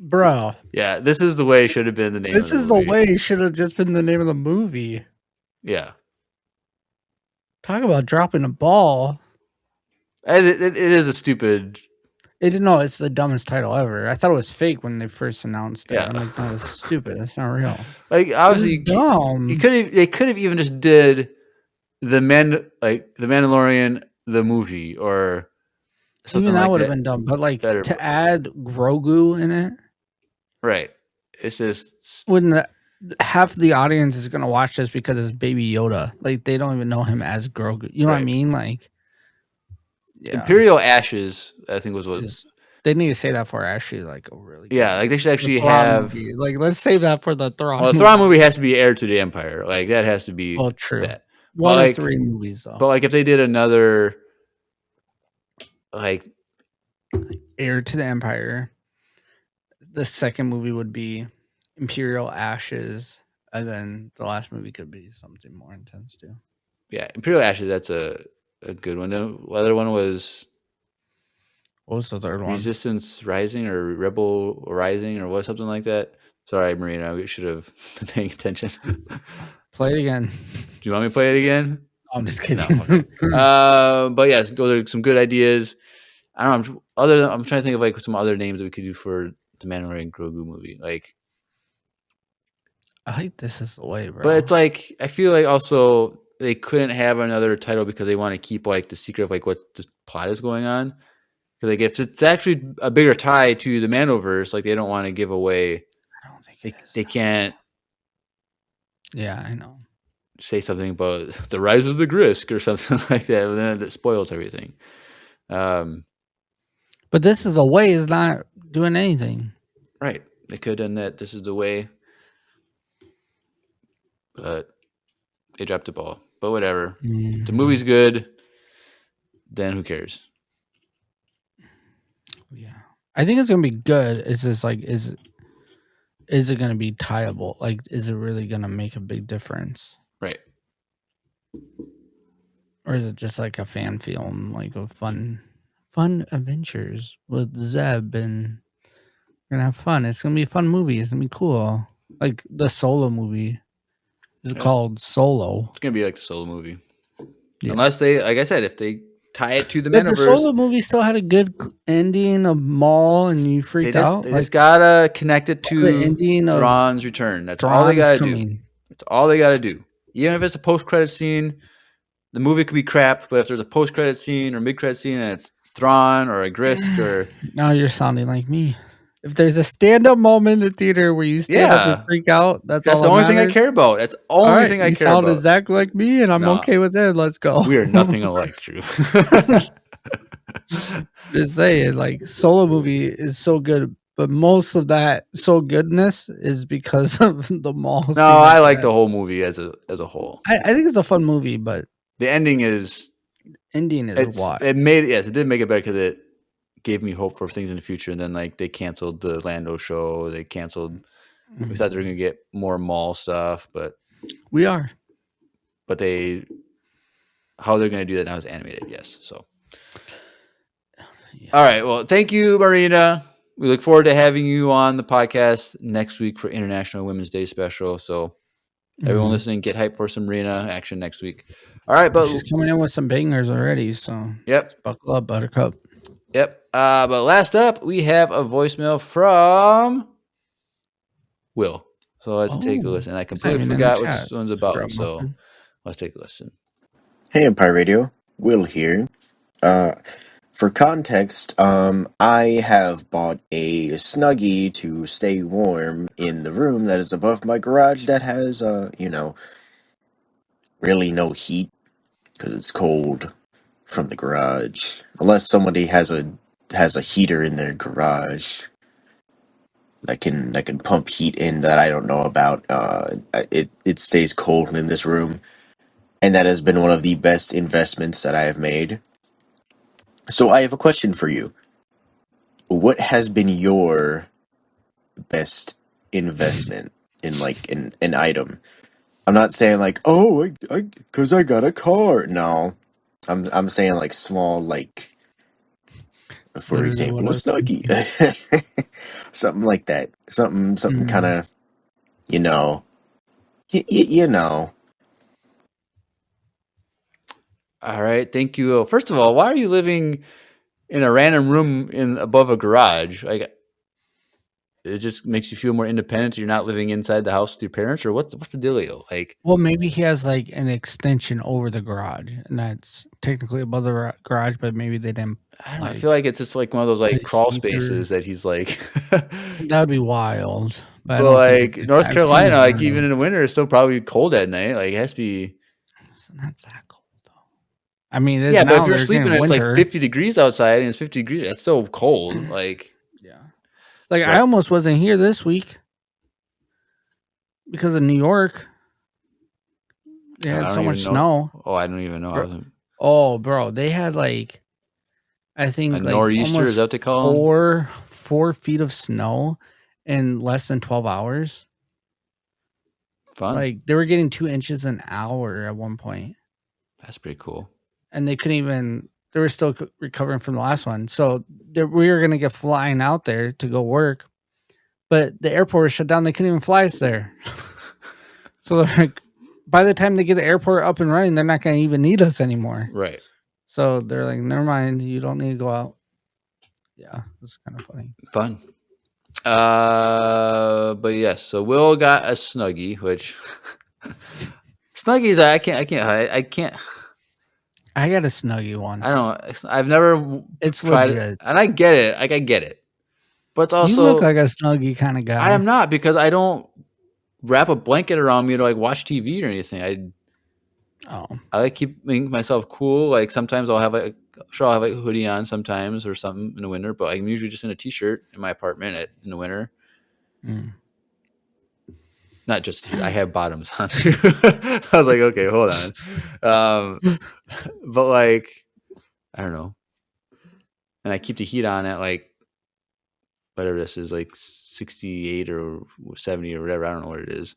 Bro, Yeah, This Is the Way should have been the name this of the is movie. the way should have just been the name of the movie. Yeah. Talk about dropping a ball. It is a stupid. It's the dumbest title ever. I thought it was fake when they first announced it. Yeah. I'm like, no, that's stupid. That's not real. Like, obviously, This is dumb. they could have even just did the Mandalorian, the movie, or something Even that like would that. have been dumb. But like Better. to add Grogu in it, Right. It's just. when half the audience is gonna watch this because it's Baby Yoda. Like they don't even know him as Grogu. You know what I Right. mean? Like, yeah, Imperial Ashes, I think was what. they need to say that for actually like a really good Yeah, like they should actually the Thrawn have. movie. Like let's save that for the Thrawn. Well, the Thrawn movie has to be heir to the Empire. Like that has to be. Well, true. That. One But, of like, 3 movies though. But like if they did another, like Heir to the Empire. the second movie would be Imperial Ashes, and then the last movie could be something more intense too. Yeah, Imperial Ashes. That's a good one. The other one was What was the third one? Resistance Rising or Rebel Rising or what, something like that. Sorry, Marina, we should have been paying attention. Play it again. Do you want me to play it again? I'm just No. kidding. Okay. But yes, those are some good ideas. I don't know. I'm trying to think of like some other names that we could do for the Mandalorian Grogu movie. Like, I think this is the way, bro. but it's like I feel like also they couldn't have another title because they want to keep like the secret of like what the plot is going on. Because like if it's actually a bigger tie to the Mandoverse, like they don't want to give away. I don't think They can't Yeah, I know. say something about the rise of the Grisk or something like that, and then it spoils everything. But this is the way is not doing anything. Right. They could have done that. This is the way. But they dropped the ball. But whatever. If the movie's good, then who cares? Yeah. I think it's gonna be good. It's just like is it gonna be tieable? Like is it really gonna make a big difference? Right. Or is it just like a fan film, like a fun adventures with Zeb, and we're gonna have fun. It's gonna be a fun movie. It's gonna be cool. Like the Solo movie is called Solo. It's going to be like a solo movie. Yeah. Unless they, like I said, if they tie it to the But the Mandoverse. Solo movie still had a good ending of Maul, and you freaked out. They just got to connect it to the ending of Thrawn's return. That's all they got to do. That's all they got to do. Even if it's a post-credit scene, the movie could be crap, but if there's a post-credit scene or mid-credit scene and it's Thrawn or a Grisk or... Now you're sounding like me. If there's a stand-up moment in the theater where you stand up and freak out, that's all the only thing I care about. That's the only thing I care about. You sound exactly like me, and I'm okay with it. Let's go. We are nothing alike, Drew. Just saying, like, Solo movie is so good, but most of that so goodness is because of the Maul scene. No, I like the whole movie as a whole. I think it's a fun movie, but the ending is why it did make it better because it gave me hope for things in the future. And then like they canceled the Lando show. They canceled. We thought they were gonna get more Maul stuff, but how they're gonna do that now is animated. Yes, so. Yeah. All right. Well, thank you, Marina. We look forward to having you on the podcast next week for International Women's Day special. So everyone listening, get hyped for some Marina action next week. All right, but she's coming in with some bangers already. So yep, buckle up, Buttercup. Yep. But last up, we have a voicemail from Will. So let's take a listen. I completely forgot what this one's about. So let's take a listen. Hey, Empire Radio. Will here. For context, I have bought a Snuggie to stay warm in the room that is above my garage that has, really no heat because it's cold from the garage. Unless somebody has a heater in their garage that can pump heat in that I don't know about. It stays cold in this room, and that has been one of the best investments that I have made. So I have a question for you. What has been your best investment in like an item? I'm not saying like, oh, cause I got a car. No, I'm saying like small, like for example, a Snuggie, something like that. Something kind of, you know. All right, thank you. First of all, why are you living in a random room above a garage? Like, it just makes you feel more independent. You're not living inside the house with your parents, or what's the dealio? Like, well, maybe he has like an extension over the garage, and that's technically above the garage, but maybe they didn't. I don't know. I feel like it's just like one of those like crawl spaces that he's like. That would be wild. But like North Carolina, like even in the winter, it's still probably cold at night. Like it has to be. It's not that cold though. I mean, yeah, but if you're sleeping, it's like 50 degrees outside, and it's 50 degrees. That's still cold. Like, yeah. Like I almost wasn't here this week because of New York. They had so much snow. Oh, I don't even know. Oh, bro, they had like, I think a like nor'easter, is that what they call them? 4 feet of snow, in less than 12 hours. Fun. Like they were getting 2 inches an hour at one point, That's pretty cool. and they couldn't even. They were still recovering from the last one, so we were gonna get flying out there to go work, but the airport was shut down. They couldn't even fly us there. So they're like, by the time they get the airport up and running, they're not gonna even need us anymore. Right. So they're like, never mind, you don't need to go out. Yeah, it's kind of funny. Fun. But yes, so Will got a Snuggie, which Snuggies I can't I got a Snuggie once. I've never It's tried legit. it, and I get it. Like I get it. But it's also You look like a Snuggie kind of guy. I am not, because I don't wrap a blanket around me to like watch TV or anything. Oh, I like keeping myself cool. Like sometimes I'll have like a hoodie on sometimes or something in the winter, but I'm usually just in a t-shirt in my apartment in the winter. mm. Not just I have bottoms on too. I was like, okay, hold on. But like, I don't know. And I keep the heat on at like whatever this is, like 68 or 70 or whatever. I don't know what it is.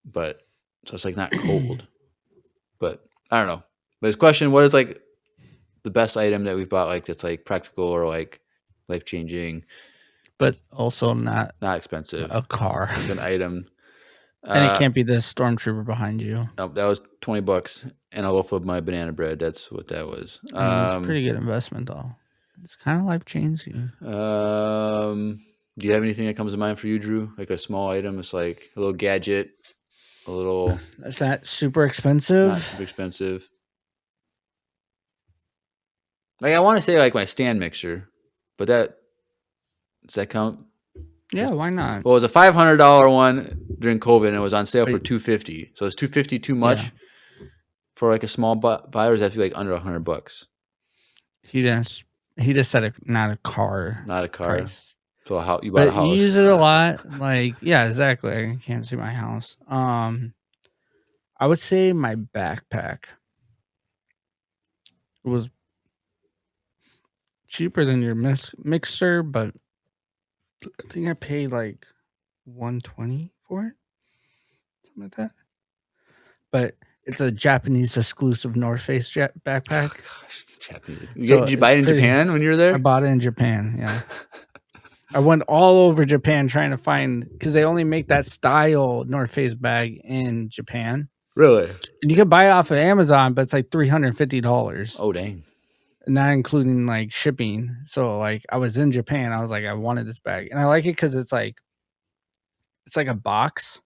But so it's like not cold. But I don't know. But his question, what is like the best item that we've bought, like that's like practical or like life changing, But also not not expensive, a car. like an item. And it can't be the stormtrooper behind you. No, that was $20 and a loaf of my banana bread. That's what that was. I mean, it's a pretty good investment, though. It's kind of life changing. Do you have anything that comes to mind for you, Drew? Like a small item? It's like a little gadget, a little. Is that super expensive? Not super expensive. Like I want to say like my stand mixer, but does that count? Yeah, why not? Well, it was a $500 one during COVID, and it was on sale for $250. So is $250 too much for like a small buy, or does that have to be like under $100? He just said not a car. Not a car. Price. So you bought a house. You use it a lot. Like, yeah, exactly. I can't see my house. I would say my backpack. It was cheaper than your mixer, but I think I paid like $120 for it, something like that. But it's a Japanese exclusive North Face backpack. Gosh, Japanese. So Did you buy it in Japan when you were there? I bought it in Japan. Yeah, I went all over Japan trying to find, because they only make that style North Face bag in Japan. Really? And you can buy it off of Amazon, but it's like $350. Oh dang! Not including like shipping. So like I was in Japan, I was like, I wanted this bag, and I like it because it's like a box.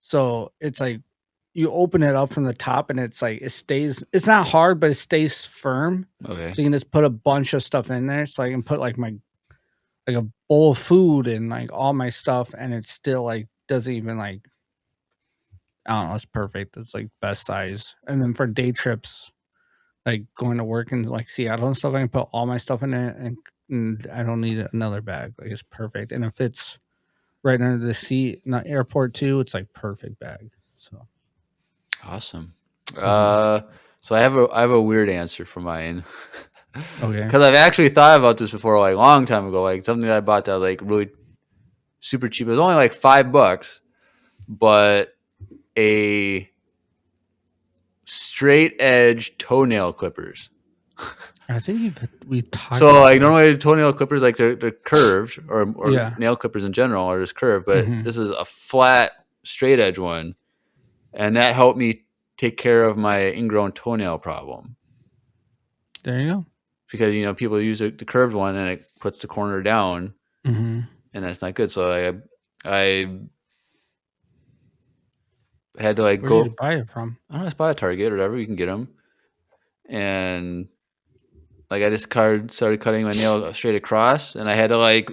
So it's like you open it up from the top, and it's like it's not hard, but it stays firm. Okay. So you can just put a bunch of stuff in there. So I can put like a bowl of food and like all my stuff, and it still like doesn't even like, I don't know, it's perfect. It's like best size. And then for day trips, like going to work in like Seattle and stuff, I can put all my stuff in it, and I don't need another bag. Like it's perfect. And if it's right under the seat in the airport too, it's like perfect bag. So awesome. So I have a weird answer for mine. Okay. Because I've actually thought about this before, like a long time ago, like something that I bought that was like really super cheap. It was only like $5, but a straight edge toenail clippers. I think we talked. So about like that. normally toenail clippers, like they're curved, or Yeah. nail clippers in general are just curved, but Mhm. this is a flat straight edge one, and that helped me take care of my ingrown toenail problem. There you go. Because people use the curved one and it puts the corner down, Mm-hmm. and that's not good. So I had to like Where go. did you buy it from? I don't know, I just bought at Target or whatever. You can get them, and like I just started cutting my nail straight across, and I had to like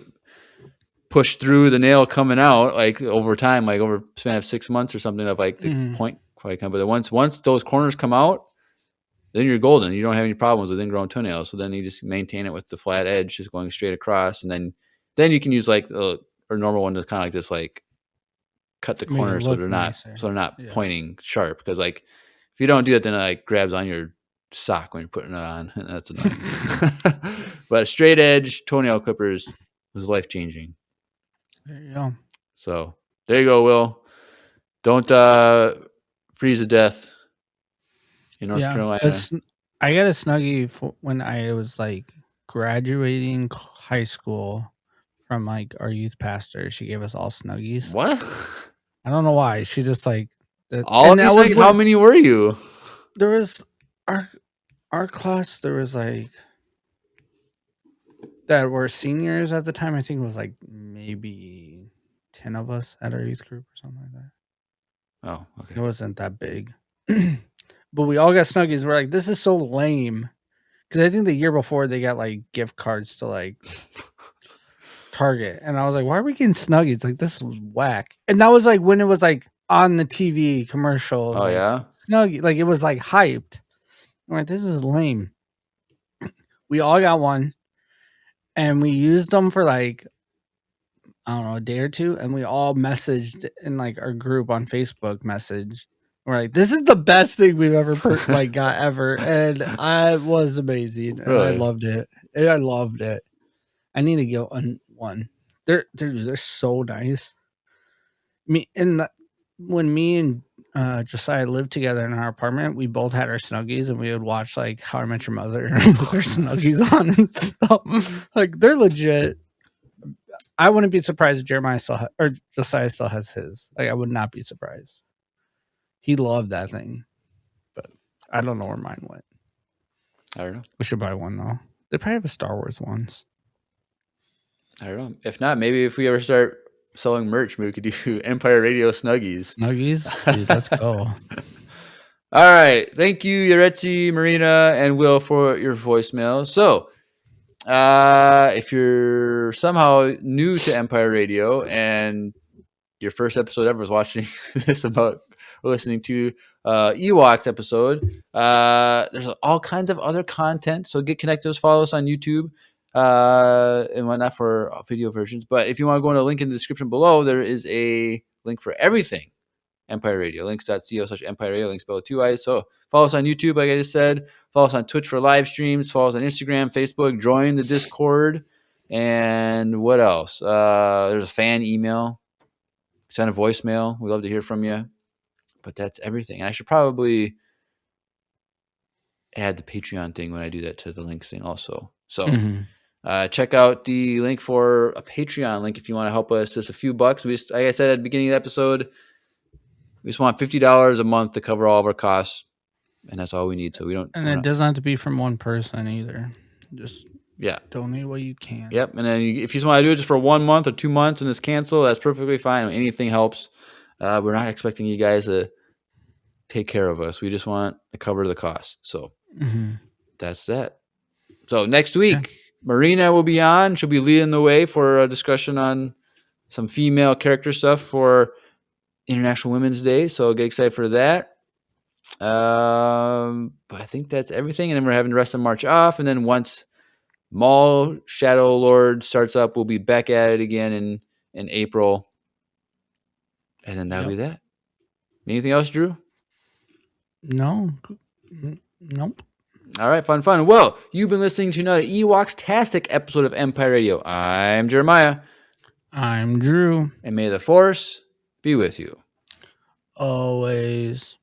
push through the nail coming out like over time, like over a span of 6 months or something of like the point quite come. But once those corners come out, then you're golden. You don't have any problems with ingrown toenails. So then you just maintain it with the flat edge just going straight across, and then you can use like a normal one to kind of like just like cut the Make it corners so look they're nicer. not Yeah. pointing sharp. Because like if you don't do that, then it like grabs on your sock when you're putting it on, and that's annoying. But straight edge toenail clippers was life changing. There you go. So there you go, Will. Don't freeze to death in North Carolina. I got a Snuggie when I was like graduating high school from like our youth pastor. She gave us all Snuggies. What? I don't know why. She just like that. All And of that these? was How many were you? there was our class. There was like that were seniors at the time. I think it was like maybe 10 of us at our youth group or something like that. Oh, okay. It wasn't that big. But we all got Snuggies. We're like, this is so lame. Because I think the year before they got like gift cards to like Target. And I was like, why are we getting Snuggies? Like, this was whack. And that was like when it was like on the TV commercials. Oh, Like, yeah? Snuggie. Like, it was like hyped. I'm like, this is lame. We all got one. And we used them for like, I don't know, a day or two. And we all messaged in like our group on Facebook message. We're like, this is the best thing we've ever like got ever. And I was amazing. And I Really? loved it. I loved it. I need to get one. They're so nice. When me and Josiah lived together in our apartment, we both had our Snuggies, and we would watch like How I Met Your Mother with our Snuggies on and stuff. Like they're legit. I wouldn't be surprised if Jeremiah or Josiah still has his. Like I would not be surprised. He loved that thing, but I don't know where mine went. I don't know. We should buy one though. They probably have a Star Wars ones. I don't know. If not, maybe if we ever start selling merch, maybe we could do Empire Radio Snuggies. Snuggies, dude, let's go. All right. Thank you, Yaretsi, Marina, and Will for your voicemail. So, if you're somehow new to Empire Radio and your first episode ever was watching this about listening to Ewoks episode, there's all kinds of other content. So get connected. Follow us on YouTube and whatnot for video versions. But if you want to go on a link in the description below, there is a link for everything Empire Radio. Links.co/Empire Radio. Links below 2 eyes. So follow us on YouTube, like I just said. Follow us on Twitch for live streams. Follow us on Instagram, Facebook. Join the Discord. And what else? There's a fan email. Send a voicemail. We'd love to hear from you. But that's everything. And I should probably add the Patreon thing when I do that to the links thing also. So check out the link for a Patreon link if you want to help us. Just a few bucks. We just, like I said at the beginning of the episode, we just want $50 a month to cover all of our costs. And that's all we need. So we don't. And it doesn't have to be from one person either. Just yeah, donate what you can. Yep. And then if you just want to do it just for 1 month or 2 months and just cancel, that's perfectly fine. Anything helps. We're not expecting you guys to take care of us. We just want to cover the cost. So that's that. So next week, Marina will be on. She'll be leading the way for a discussion on some female character stuff for International Women's Day. So get excited for that. But I think that's everything. And then we're having the rest of March off. And then once Maul Shadow Lord starts up, we'll be back at it again in April. And then that'll be that. Anything else, Drew? No. Nope. All right, fun. Well, you've been listening to another Ewoks-tastic episode of Empire Radio. I'm Jeremiah. I'm Drew. And may the Force be with you. Always.